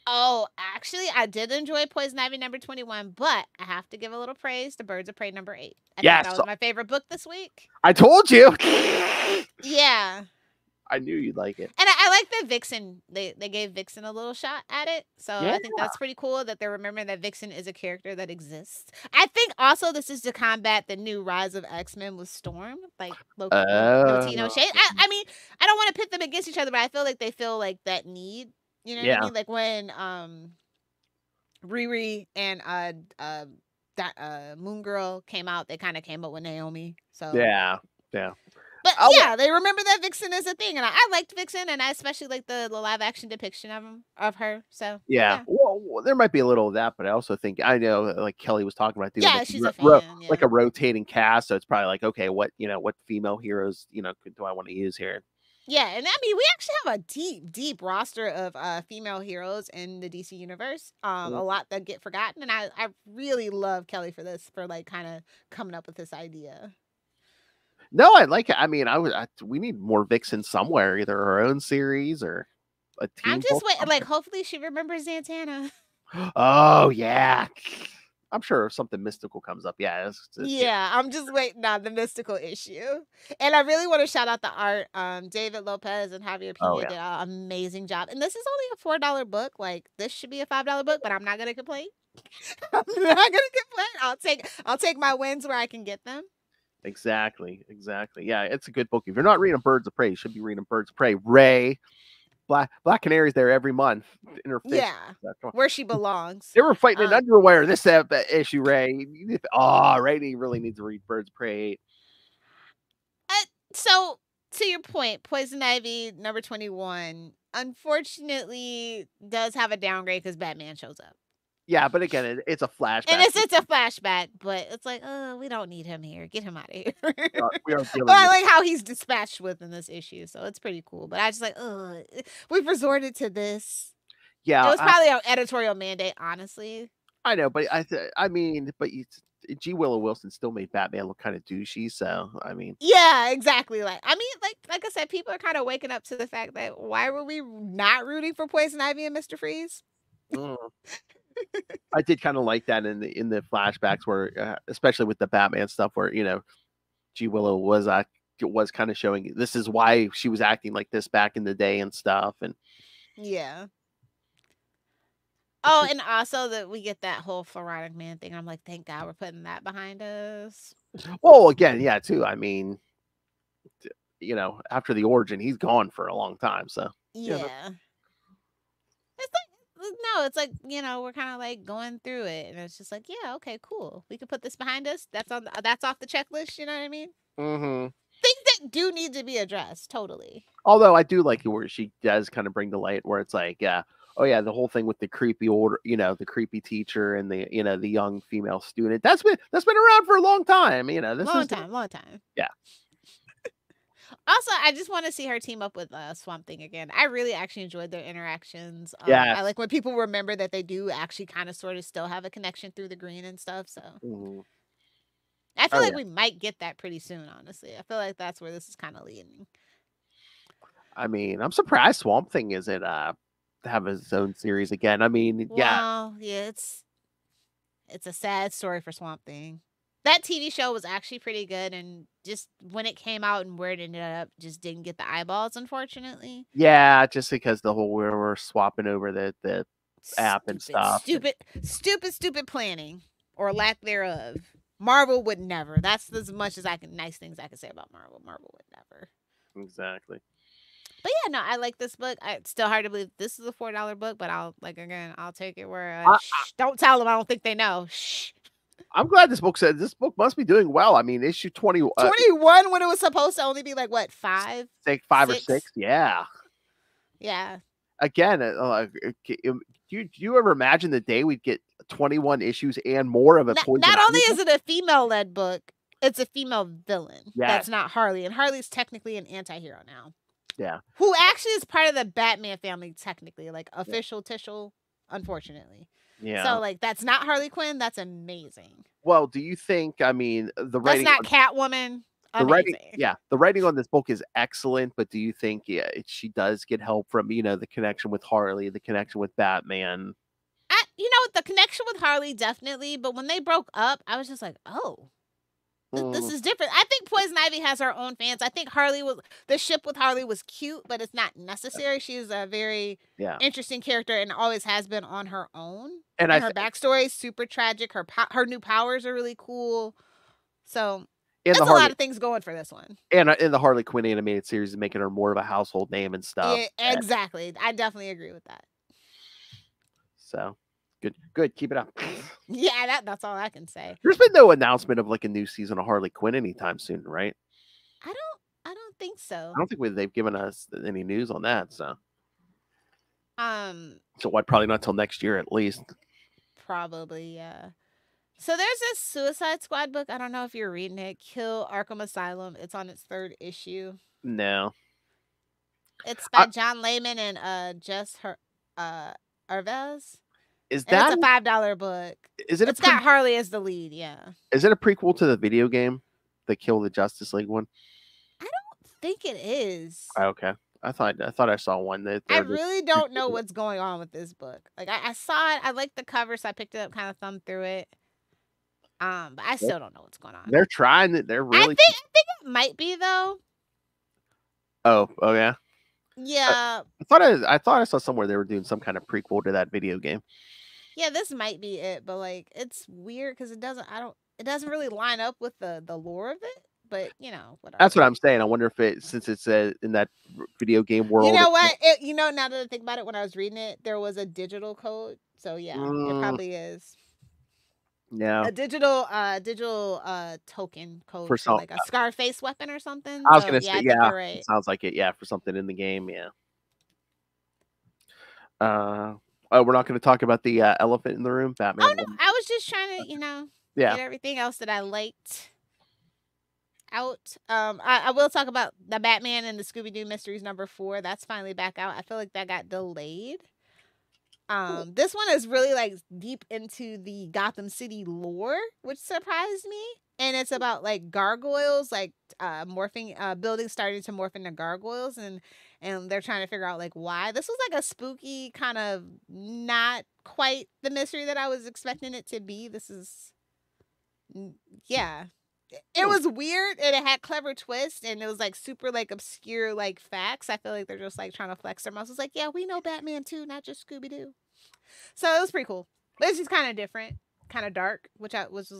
Oh, actually, I did enjoy Poison Ivy number 21, but I have to give a little praise to Birds of Prey number 8. I think that was my favorite book this week. I told you. Yeah. I knew you'd like it. And I like that Vixen, they gave Vixen a little shot at it. So Yeah. I think that's pretty cool that they're remembering that Vixen is a character that exists. I think also this is to combat the new rise of X-Men with Storm. Like, no tea, no shade. I mean, I don't want to pit them against each other, but I feel like they feel like that need. You know what I mean? Like when Riri and Moon Girl came out, they kind of came up with Naomi. So yeah. But they remember that Vixen is a thing, and I liked Vixen, and I especially like the live action depiction of her. So yeah. Well, there might be a little of that, but I also think I know, like Kelly was talking about, doing she's a fan, like a rotating cast. So it's probably like, okay, what female heroes do I want to use here? Yeah, and I mean, we actually have a deep roster of female heroes in the DC universe. A lot that get forgotten, and I really love Kelly for this, for like kind of coming up with this idea. No, I like it. I mean, we need more Vixen somewhere, either her own series or a team. I'm just waiting. Like, hopefully, she remembers Zatanna. Oh yeah, I'm sure if something mystical comes up. Yeah, I'm just waiting on the mystical issue, and I really want to shout out the art. David Lopez and Javier Pina did an amazing job, and this is only a $4 book. Like, this should be a $5 book, but I'm not gonna complain. I'm not gonna complain. I'll take my wins where I can get them. Exactly. Yeah, it's a good book. If you're not reading Birds of Prey, you should be reading Birds of Prey. Ray, Black Canary's there every month in her face. Yeah, where she belongs. They were fighting in underwear this issue, Ray. Ray really needs to read Birds of Prey 8. So, to your point, Poison Ivy number 21, unfortunately, does have a downgrade because Batman shows up. Yeah, but again, it's a flashback. And it's a flashback, but it's like, we don't need him here. Get him out of here. I like how he's dispatched with in this issue, so it's pretty could but I just like, we've resorted to this. Yeah, it was probably an editorial mandate, honestly. I know, but G. Willow Wilson still made Batman look kind of douchey, so I mean, yeah, exactly. Like I said, people are kind of waking up to the fact that why were we not rooting for Poison Ivy and Mr. Freeze? I did kind of like that in the flashbacks where, especially with the Batman stuff, where G. Willow was kind of showing this is why she was acting like this back in the day and stuff, and yeah. Oh, and also that we get that whole Pharaonic Man thing. I'm like, thank God we're putting that behind us. Well, again, yeah, too. I mean, after the origin, he's gone for a long time, so yeah. It's like, we're kind of like going through it, and it's just like, yeah, okay, cool. We can put this behind us. That's off the checklist. You know what I mean? Mm-hmm. Things that do need to be addressed, totally. Although I do like it where she does kind of bring to light where it's like, the whole thing with the creepy the creepy teacher and the the young female student that's been around for a long time. Long time. Yeah. Also, I just want to see her team up with Swamp Thing again. I really actually enjoyed their interactions. I like when people remember that they do actually kind of sort of still have a connection through the green and stuff. So I feel like we might get that pretty soon, honestly. I feel like that's where this is kind of leading. I mean, I'm surprised Swamp Thing isn't have his own series again. I mean, it's a sad story for Swamp Thing. That TV show was actually pretty good, and just when it came out and where it ended up, just didn't get the eyeballs, unfortunately. Yeah, just because the whole we're swapping over the app and stuff. Stupid planning or lack thereof. Marvel would never. That's as much as nice things I can say about Marvel. Marvel would never. Exactly. But yeah, no, I like this book. It's still hard to believe this is a $4 book, but I'll take it where don't tell them. I don't think they know. Shh. I'm glad this book must be doing well. I mean, issue 21 when it was supposed to only be like what, 5? Like 5 or 6. Yeah. Yeah. Again, do you ever imagine the day we'd get 21 issues and more of a Poison Not only is it a female-led book, it's a female villain. Yes. That's not Harley, and Harley's technically an anti-hero now. Yeah. Who actually is part of the Batman family, technically, like official Tishel, unfortunately. Yeah. So like that's not Harley Quinn. That's amazing. Well, do you think? I mean, the writing. That's not Catwoman. amazing. The writing on this book is excellent, but do you think she does get help from, the connection with Harley, the connection with Batman? The connection with Harley, definitely. But when they broke up, I was just like, oh, this is different. I think Poison Ivy has her own fans. I think the ship with Harley was cute, but it's not necessary. She's a very interesting character and always has been on her own. And her backstory is super tragic. Her new powers are really cool. So there's a lot of things going for this one. And in the Harley Quinn animated series is making her more of a household name and stuff. Yeah, exactly. I definitely agree with that. So good. Keep it up. Yeah, that's all I can say. There's been no announcement of like a new season of Harley Quinn anytime soon, right? I don't think so. I don't think they've given us any news on that. So what? Probably not till next year at least. Probably, yeah. So there's this Suicide Squad book. I don't know if you're reading it. Kill Arkham Asylum. It's on its 3rd issue. No. It's by John Layman and Jess Arvez. It's a $5 book. It's got Harley as the lead, yeah. Is it a prequel to the video game, the Kill the Justice League one? I don't think it is. Okay. I thought I saw one. I really don't know what's going on with this book. Like I saw it, I liked the cover, so I picked it up, kind of thumbed through it. But I still don't know what's going on. They're trying it. They're really. I think it might be though. Oh yeah. Yeah. I thought I saw somewhere they were doing some kind of prequel to that video game. Yeah, this might be it, but like it's weird because it doesn't really line up with the lore of it. But whatever. That's what I'm saying. I wonder if since it's in that video game world. You know what? Now that I think about it, when I was reading it, there was a digital code. So yeah, it probably is. Yeah. A digital token code for like a Scarface weapon or something. I was gonna say, yeah. Right. It sounds like it, yeah, for something in the game, yeah. We're not going to talk about the elephant in the room, Batman. Oh no, I was just trying to, get everything else that I liked out. I will talk about the Batman and the Scooby Doo Mysteries #4. That's finally back out. I feel like that got delayed. This one is really like deep into the Gotham City lore, which surprised me. And it's about like gargoyles, like morphing, buildings starting to morph into gargoyles, and they're trying to figure out like why. This was like a spooky kind of, not quite the mystery that I was expecting it to be. This is, yeah. It was weird and it had clever twists and it was like super like obscure like facts. I feel like they're just like trying to flex their muscles. Like, yeah, we know Batman too, not just Scooby Doo. So it was pretty cool. But it's just kind of different, kind of dark, which I was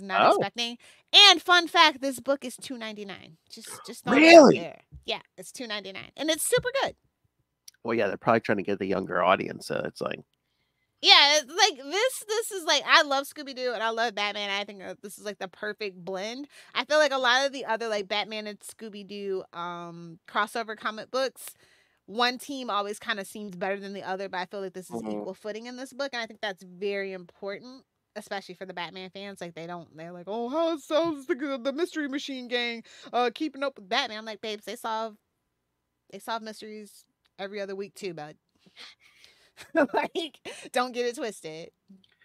not expecting. And fun fact, this book is $2.99. Just really there. Yeah, it's $2.99 and it's super good. Well, yeah, they're probably trying to get the younger audience. So it's like. Yeah, it's like this is like, I love Scooby-Doo and I love Batman. I think this is like the perfect blend. I feel like a lot of the other like Batman and Scooby-Doo crossover comic books, one team always kind of seems better than the other, but I feel like this is equal footing in this book, and I think that's very important, especially for the Batman fans. Like they're like, oh, how sounds the Mystery Machine Gang keeping up with Batman? I'm like, babes, they solve mysteries every other week too, bud. Like, don't get it twisted.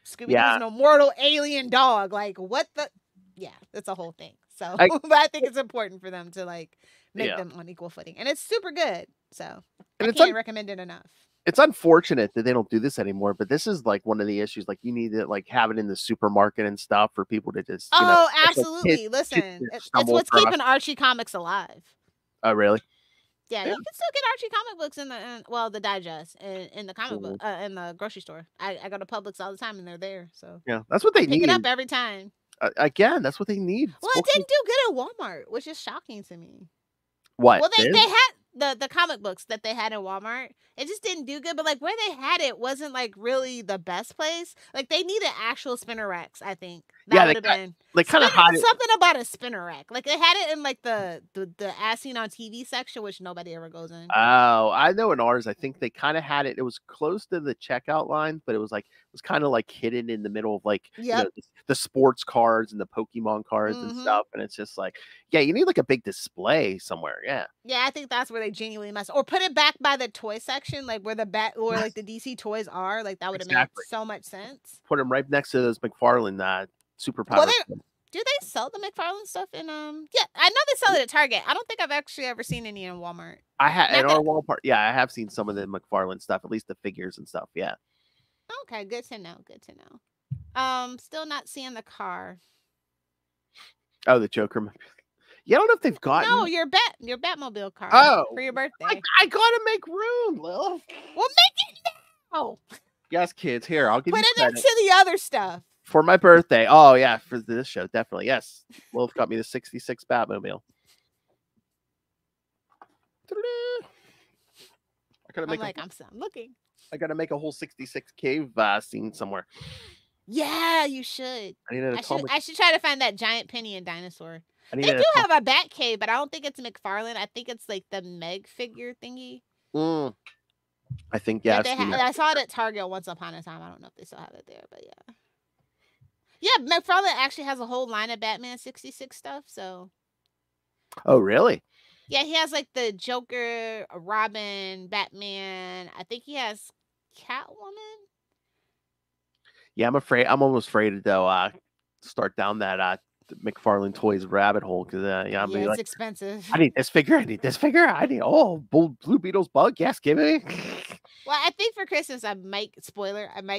Scooby-Doo's no mortal alien dog. Like, what the? Yeah, it's a whole thing. So, but I think it's important for them to like make them on equal footing, and it's super good. So, I can't recommend it enough. It's unfortunate that they don't do this anymore, but this is like one of the issues. Like, you need to like have it in the supermarket and stuff for people to just. Absolutely! Listen, it's what's keeping Archie comics alive. Oh, really? Yeah, you can still get Archie comic books in the digest in the comic book in the grocery store. I go to Publix all the time and they're there. So yeah, that's what they need. Pick it up every time. Again, that's what they need. Well, it didn't do good at Walmart, which is shocking to me. What? Well, they had the comic books that they had in Walmart. It just didn't do good, but like where they had it wasn't like really the best place. Like they needed actual spinner racks, I think. That would have been like kind of hot. Something about a spinner rack. Like they had it in like the as seen on TV section, which nobody ever goes in. Oh, I know in ours, I think they kind of had it. It was close to the checkout line, but it was kind of like hidden in the middle of like the sports cards and the Pokemon cards and stuff. And it's just like, yeah, you need like a big display somewhere. Yeah. Yeah, I think that's where they genuinely messed. Or put it back by the toy section, like where the like the DC toys are. Like that would have made so much sense. Put them right next to those McFarlane superpowers. Well, Do they sell the McFarlane stuff in Yeah, I know they sell it at Target. I don't think I've actually ever seen any in Walmart. I have Not in our that- Walmart. Yeah, I have seen some of the McFarlane stuff, at least the figures and stuff. Yeah. Okay, good to know. Good to know. Still not seeing the car. Oh, the Joker. Yeah, I don't know if they've gotten. No, your Batmobile car. Oh, for your birthday. I gotta make room, Lil. Well, make it now. Yes, kids. Here, I'll give Put you it credit next to the other stuff. for my birthday. Oh yeah, for this show, definitely. Yes, Lilith got me the '66 Batmobile. I'm looking. I gotta make a whole '66 cave scene somewhere. Yeah, you should. I should try to find that giant penny and dinosaur. They do have a bat cave, but I don't think it's McFarlane. I think it's like the Meg figure thingy. I think yeah. I saw it at Target once upon a time. I don't know if they still have it there, but yeah. Yeah, McFarlane actually has a whole line of Batman '66 stuff. So. Oh really? Yeah, he has like the Joker, Robin, Batman. I think he has Catwoman. Yeah, I'm almost afraid to start down that McFarlane Toys rabbit hole because it's expensive. I need this figure. I need Blue Beetle's bug. Yes, give me. Well, I think for Christmas I might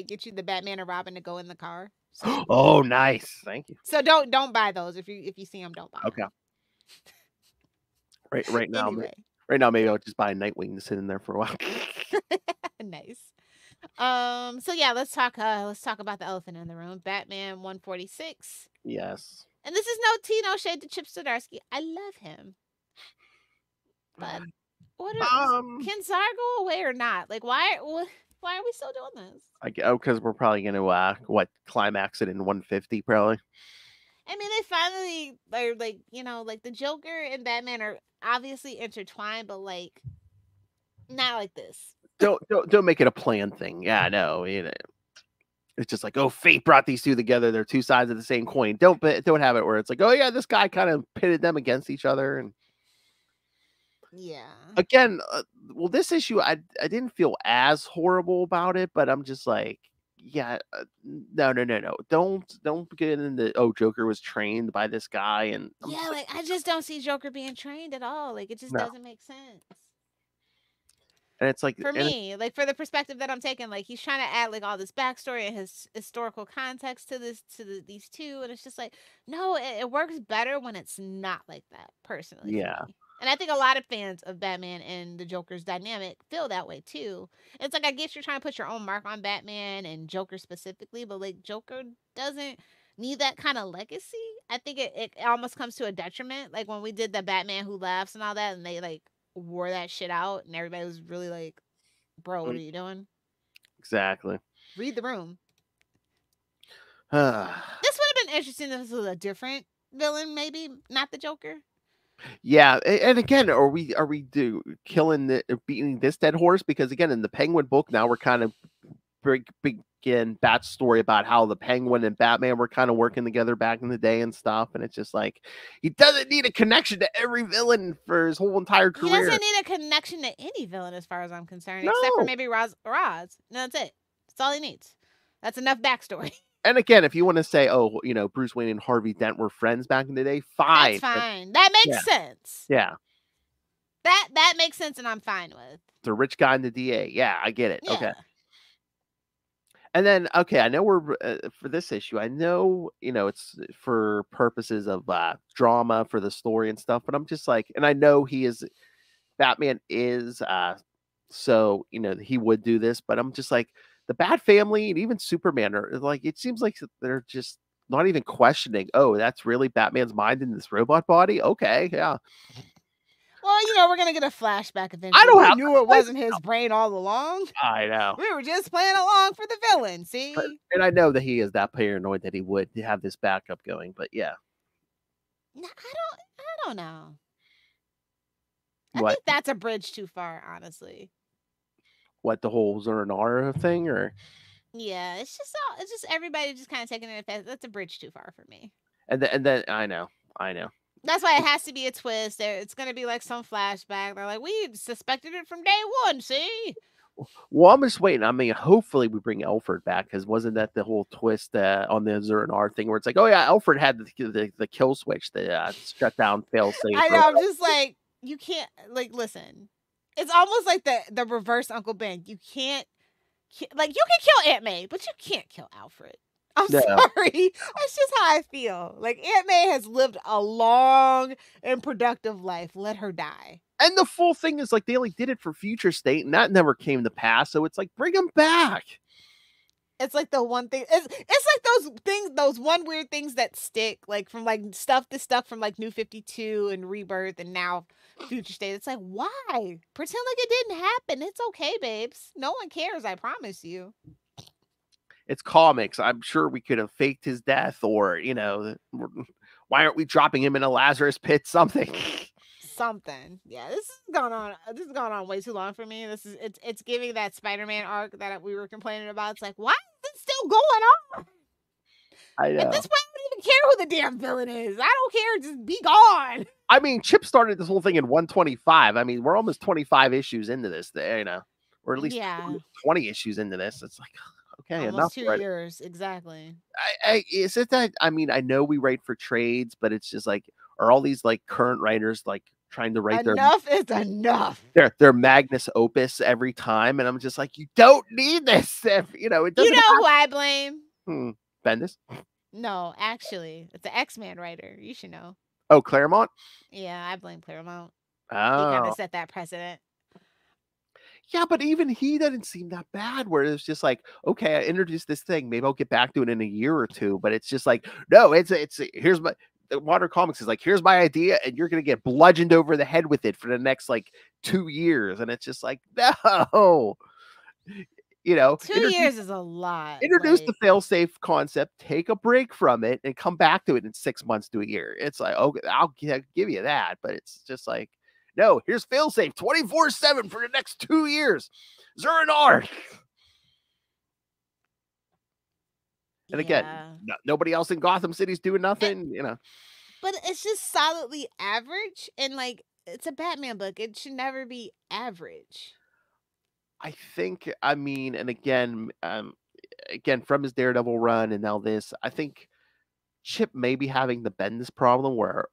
get you the Batman and Robin to go in the car. So. Oh, nice. Thank you. So don't buy those if you see them. Don't buy. Okay. Them. Right now, anyway. maybe I'll just buy a Nightwing to sit in there for a while. Nice. So yeah, let's talk about the elephant in the room. Batman 146. Yes. And this is no shade to Chip Zdarsky. I love him. But can Zar go away or not? Like why are we still doing this? Because we're probably gonna climax it in 150 probably. I mean, they finally are like the Joker and Batman are obviously intertwined, but like not like this. Don't make it a planned thing. Yeah, no, it's just like, oh, fate brought these two together. They're two sides of the same coin. Don't have it where it's like, oh yeah, this guy kind of pitted them against each other. And yeah, again, this issue I didn't feel as horrible about it, but I'm just like, yeah, no. Don't get into Joker was trained by this guy, and I just don't see Joker being trained at all. Like it just doesn't make sense. And it's like for me, like for the perspective that I'm taking, like he's trying to add like all this backstory and his historical context to these two, and it's just like no, it works better when it's not like that. Personally, yeah. And I think a lot of fans of Batman and the Joker's dynamic feel that way too. It's like I guess you're trying to put your own mark on Batman and Joker specifically, but like Joker doesn't need that kind of legacy. I think it almost comes to a detriment. Like when we did the Batman Who Laughs and all that, and they like wore that shit out, and everybody was really like, "Bro, what are you doing?" Exactly. Read the room. This would have been interesting if this was a different villain, maybe not the Joker. Yeah, and again, are we beating this dead horse? Because again, in the Penguin book, now we're kind of begin Bat's story about how the Penguin and Batman were kind of working together back in the day and stuff, and it's just like he doesn't need a connection to every villain for his whole entire career. He doesn't need a connection to any villain, as far as I'm concerned, except for maybe Roz. No, that's it. That's all he needs. That's enough backstory. And again, if you want to say, Bruce Wayne and Harvey Dent were friends back in the day, fine. That's fine. That makes sense. Yeah. That makes sense, and I'm fine with. The rich guy and the DA. Yeah, I get it. Yeah. Okay. And then, I know we're for this issue. I know, it's for purposes of drama for the story and stuff. But I'm just like, and I know Batman is, so he would do this. But I'm just like, the Bat Family and even Superman are like, it seems like they're just not even questioning. Oh, that's really Batman's mind in this robot body. Okay, yeah. Well, we're gonna get a flashback eventually. We knew it wasn't his brain all along. I know. We were just playing along for the villain. See, and I know that he is that paranoid that he would have this backup going. But yeah, I don't know. I think that's a bridge too far, honestly. What, the whole Zurnara thing, or? Yeah, it's just everybody just kind of taking it. That's a bridge too far for me. And then I know. That's why it has to be a twist. It's gonna be like some flashback. They're like, we suspected it from day one. See? Well, I'm just waiting. I mean, hopefully we bring Alfred back because wasn't that the whole twist on the Zuranar thing where it's like, oh yeah, Alfred had the kill switch that shut down failsafe. I know. I'm just like, you can't listen. It's almost like the reverse Uncle Ben. You can't like you can kill Aunt May, but you can't kill Alfred. I'm No. sorry. That's just how I feel. Like Aunt May has lived a long and productive life. Let her die. And the full thing is like they only did it for Future State, and that never came to pass. So it's like bring him back. It's like the one thing. It's like those things, those one weird things that stick, like from like stuff that stuck from like New 52 and Rebirth, and now Future State. It's like, why pretend like it didn't happen? It's okay, babes. No one cares. I promise you. It's comics. I'm sure we could have faked his death, or why aren't we dropping him in a Lazarus pit? Something. Yeah, this has gone on way too long for me. It's giving that Spider-Man arc that we were complaining about. It's like, why is it still going on? I know. At this point, I don't even care who the damn villain is. I don't care. Just be gone. I mean, Chip started this whole thing in 125. I mean, we're almost 25 issues into this, or at least 20 issues into this. It's like, okay, almost enough. 2 years, exactly. Is it that? I mean, I know we write for trades, but it's just like, are all these like current writers like trying to write enough is enough. Their magnus opus every time, and I'm just like, you don't need this. It doesn't. You know who I blame? Bendis? No, actually, it's an X-Men writer. You should know. Oh, Claremont? Yeah, I blame Claremont. Oh. He kind of set that precedent. Yeah, but even he doesn't seem that bad. Where it's just like, okay, I introduced this thing. Maybe I'll get back to it in a year or two. But it's just like, no, it's here's my. Modern Comics is like, here's my idea, and you're gonna get bludgeoned over the head with it for the next like 2 years, and it's just like, no, 2 years is a lot. Introduce the fail-safe concept, take a break from it, and come back to it in 6 months to a year. It's like, okay, I'll give you that, but it's just like, no, here's fail-safe 24/7 for the next 2 years. Zuranar. And again, nobody else in Gotham City's doing nothing, But it's just solidly average, and like it's a Batman book. It should never be average. I think, I mean, and again, from his Daredevil run and now this, I think Chip may be having the Bendis problem where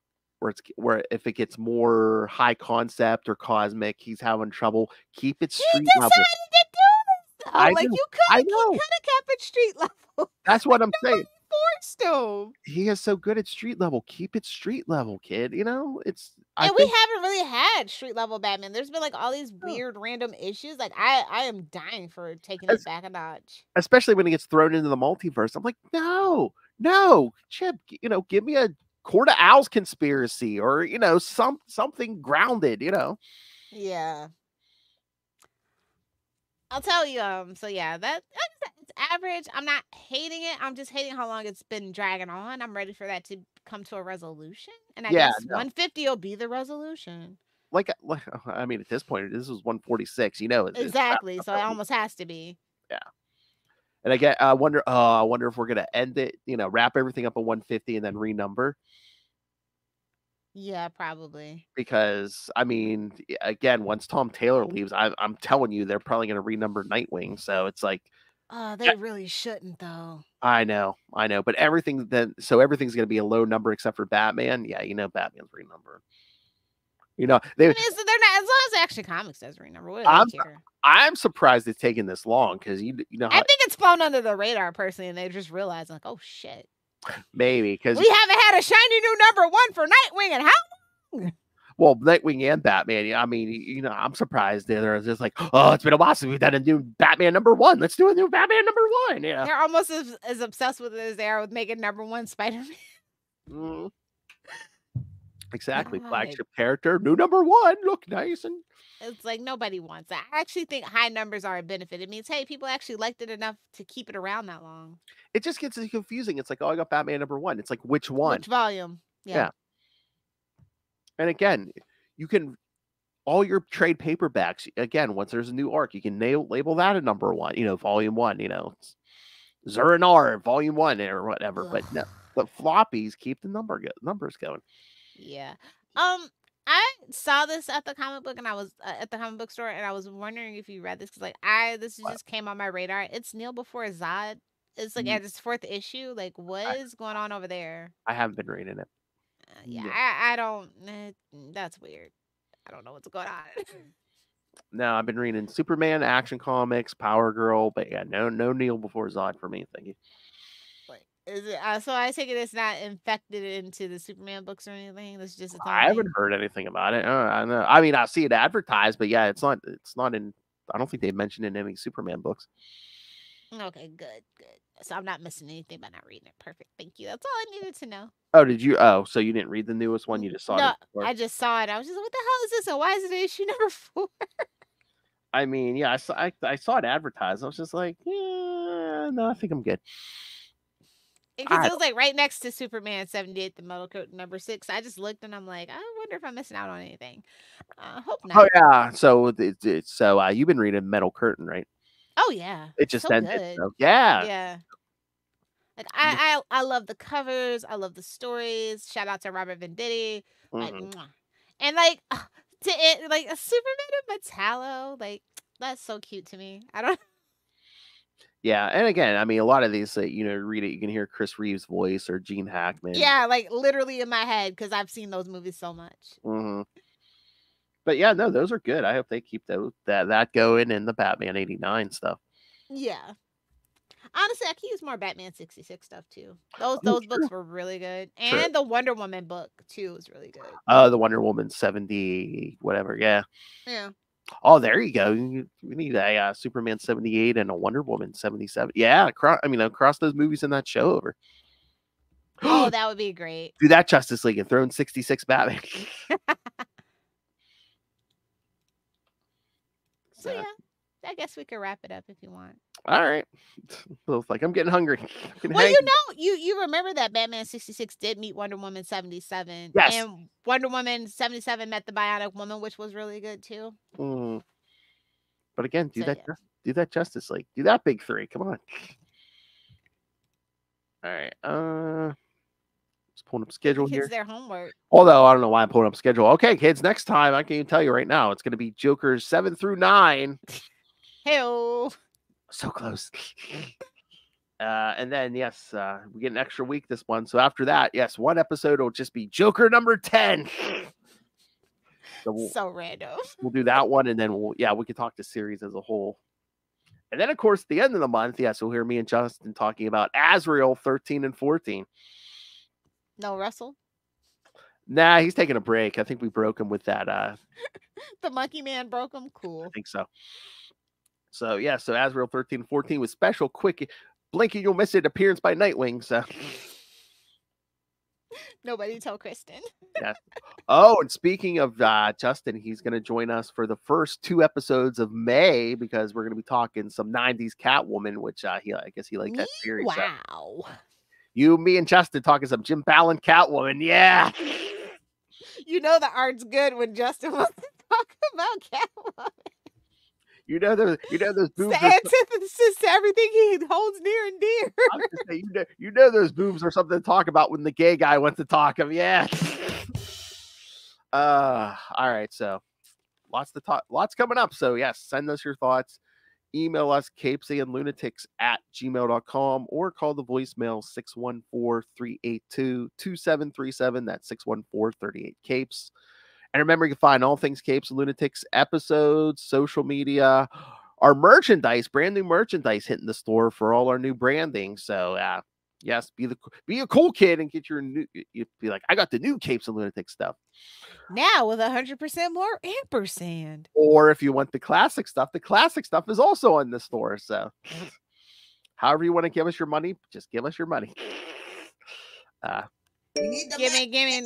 if it gets more high concept or cosmic, he's having trouble. Keep it street level. To do this, though. You could have kept it street level. That's what I'm saying. Forced him. He is so good at street level. Keep it street level, kid. We haven't really had street level Batman. There's been like all these weird random issues. Like I am dying for taking it back a notch. Especially when he gets thrown into the multiverse. I'm like, no, Chip, give me a Court of Owls conspiracy or something grounded, Yeah. I'll tell you, so yeah, it's average. I'm not hating it. I'm just hating how long it's been dragging on. I'm ready for that to come to a resolution. And I guess 150 will be the resolution. Like, I mean, at this point, this was 146, Exactly. So it almost has to be. Yeah. And again, I wonder if we're gonna end it, wrap everything up at 150 and then renumber. Yeah, probably. Because I mean, again, once Tom Taylor leaves, I'm telling you, they're probably going to renumber Nightwing. So it's like, they really shouldn't, though. I know, but everything's going to be a low number except for Batman. Yeah, Batman's renumbered. They're not, as long as Action Comics does renumber. What do they care? I'm surprised it's taken this long because I think it's flown under the radar personally, and they just realized like, oh shit. Maybe because we haven't had a shiny new number one for Nightwing and how long? Well, Nightwing and Batman. I mean, I'm surprised they're just like, oh, it's been a while since we've done a new Batman #1. Let's do a new Batman #1. Yeah, they're almost as obsessed with it as they are with making #1 Spider-Man. Exactly, flagship character, new #1, look nice and. It's like nobody wants that. I actually think high numbers are a benefit. It means, hey, people actually liked it enough to keep it around that long. It just gets confusing. It's like, oh, I got Batman #1. It's like, which one? Which volume? Yeah. And again, you can, all your trade paperbacks, again, once there's a new arc, you can label that a #1, volume 1, Zuranar, volume 1 or whatever. Ugh. But no, the floppies keep the numbers going. Yeah. I saw this at the comic book, and I was at the comic book store, and I was wondering if you read this because, this just came on my radar. It's Kneel Before Zod. It's like at its 4th issue. Like, what is going on over there? I haven't been reading it. Yeah. I don't. That's weird. I don't know what's going on. No, I've been reading Superman, Action Comics, Power Girl, but yeah, no Kneel Before Zod for me. Thank you. Is it? So I take it it's not infected into the Superman books or anything. It's just its own I haven't thing? heard anything about it. I know. I mean, I see it advertised, but yeah, it's not in. I don't think they mentioned it in any Superman books. Okay, good. So I'm not missing anything by not reading it. Perfect. Thank you. That's all I needed to know. Oh, did you? Oh, so you didn't read the newest one? You just saw No, it. Before? I just saw it. I was just like, what the hell is this? And why is it issue number 4? I mean, yeah, I saw it advertised. I was just like, yeah, no, I think I'm good. Because it was like right next to Superman 78, the Metal Curtain number 6. I just looked and I'm like, I wonder if I'm missing out on anything. Hope not. Oh yeah, so you've been reading Metal Curtain, right? Oh yeah, it just so ended. good. So, yeah, Yeah. Like I love the covers. I love the stories. Shout out to Robert Venditti. Like, and like to it, like a Superman of Metallo. Like that's so cute to me. I don't. Yeah, and again, I mean, a lot of these, read it, you can hear Chris Reeves' voice or Gene Hackman. Yeah, like literally in my head because I've seen those movies so much. But yeah, no, those are good. I hope they keep that going in the Batman '89 stuff. Yeah. Honestly, I could use more Batman 66 stuff too. Those books were really good. And the Wonder Woman book too was really good. The Wonder Woman 70, whatever, yeah. Yeah. Oh, there you go. We need a Superman 78 and a Wonder Woman 77. Yeah, across those movies in that show over. Oh, that would be great. Do that Justice League and throw in 66 Batman. So yeah, I guess we could wrap it up if you want. All right. Feels like I'm getting hungry. Well, you remember that Batman 66 did meet Wonder Woman 77. Yes. And Wonder Woman 77 met the Bionic Woman, which was really good too. But again, do that Justice League. Do that big 3. Come on. All right. Just pulling up schedule here. It's their homework. Although I don't know why I'm pulling up schedule. Okay, kids, next time I can even tell you right now, it's going to be Joker 7 through 9. Hey-o. So close. And then, yes, we get an extra week this one. So after that, yes, one episode will just be Joker number 10. So random. We'll do that one, and then we can talk the series as a whole. And then, of course, at the end of the month, yes, you'll hear me and Justin talking about Azrael 13 and 14. No Russell? Nah, he's taking a break. I think we broke him with that. The Monkey Man broke him? Cool. I think so. So, yeah, so Azrael 13 and 14 with special quick blinking you'll miss it appearance by Nightwing. So nobody told Kristen. Yeah. Oh, and speaking of Justin, he's going to join us for the first 2 episodes of May because we're going to be talking some 90s Catwoman, which I guess he liked that series. Wow. So. You, me, and Justin talking some Jim Fallon Catwoman. Yeah. You know the art's good when Justin wants to talk about Catwoman. You know those boobs. It's the antithesis to everything he holds near and dear. I was gonna say, you know those boobs are something to talk about when the gay guy wants to talk of. Yeah. All right. So lots coming up. So yes, send us your thoughts. Email us CapesandLunatics@gmail.com or call the voicemail 614-382-2737. That's 614-38-CAPES. And remember, you can find all things Capes and Lunatics episodes, social media, our merchandise, brand new merchandise hitting the store for all our new branding. So yes, be a cool kid and get your new. You'd be like, I got the new Capes and Lunatics stuff now with 100% more ampersand. Or if you want the classic stuff is also in the store. So however you want to give us your money, just give us your money. Gimme.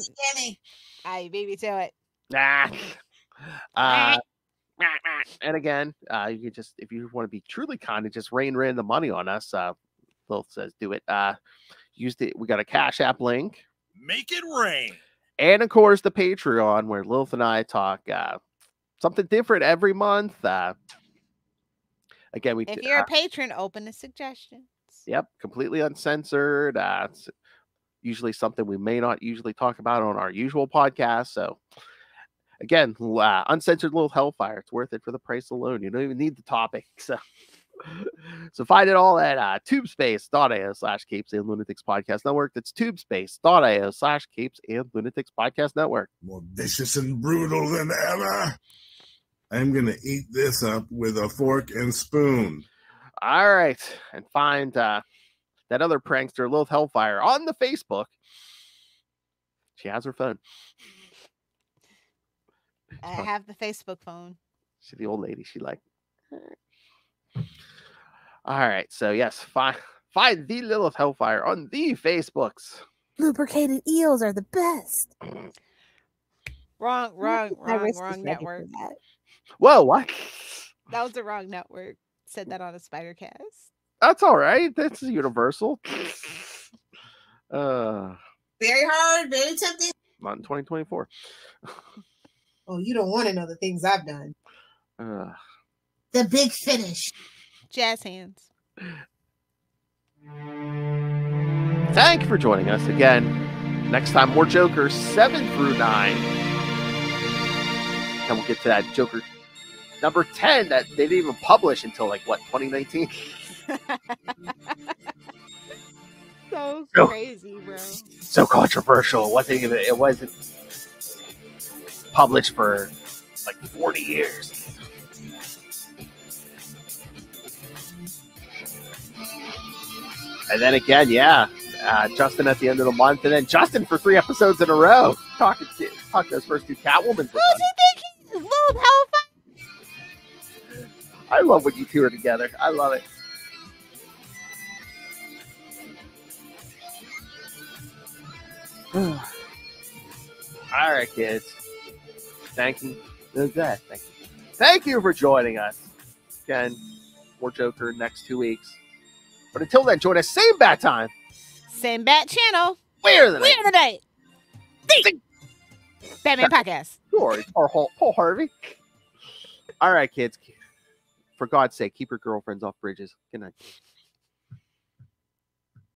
I baby to it. And again, you can just, if you want to be truly kind and just rain the money on us, Lilith says do it. We got a Cash App link. Make it rain. And of course the Patreon where Lilith and I talk something different every month. Again, if you're a patron, open to suggestions. Yep, completely uncensored. It's usually something we may not usually talk about on our usual podcast. So Again, uncensored little hellfire. It's worth it for the price alone. You don't even need the topic. So find it all at tubespace.io/Capes and Lunatics Podcast Network. That's tubespace.io/Capes and Lunatics Podcast Network. More vicious and brutal than ever. I'm going to eat this up with a fork and spoon. All right. And find that other prankster, Lilith Hellfire, on the Facebook. She has her phone. I have the Facebook phone. She's the old lady. She like. All right. So yes, find the Lilith Hellfire on the Facebooks. Lubricated eels are the best. Wrong My wrist is ready network. for that. Whoa, what? That was the wrong network. Said that on a spider cast. That's all right. That's universal. Very hard, very tempting. Not in 2024. Oh, you don't want to know the things I've done. The big finish. Jazz hands. Thank you for joining us again. Next time, more Joker 7 through 9. And we'll get to that Joker number 10 that they didn't even publish until like what, 2019? So crazy, bro. So controversial. It wasn't published for like 40 years. And then again, Justin at the end of the month, and then Justin for 3 episodes in a row talking those first 2 Catwoman. Who's he thinking? Lilith Hellfire? I love when you two are together. I love it. All right, kids. Thank you. Thank you for joining us. Again, more Joker next 2 weeks. But until then, join us same bat time. Same bat channel. Where the night? The Batman Podcast. Or Paul Harvey. All right, kids. For God's sake, keep your girlfriends off bridges. Good night.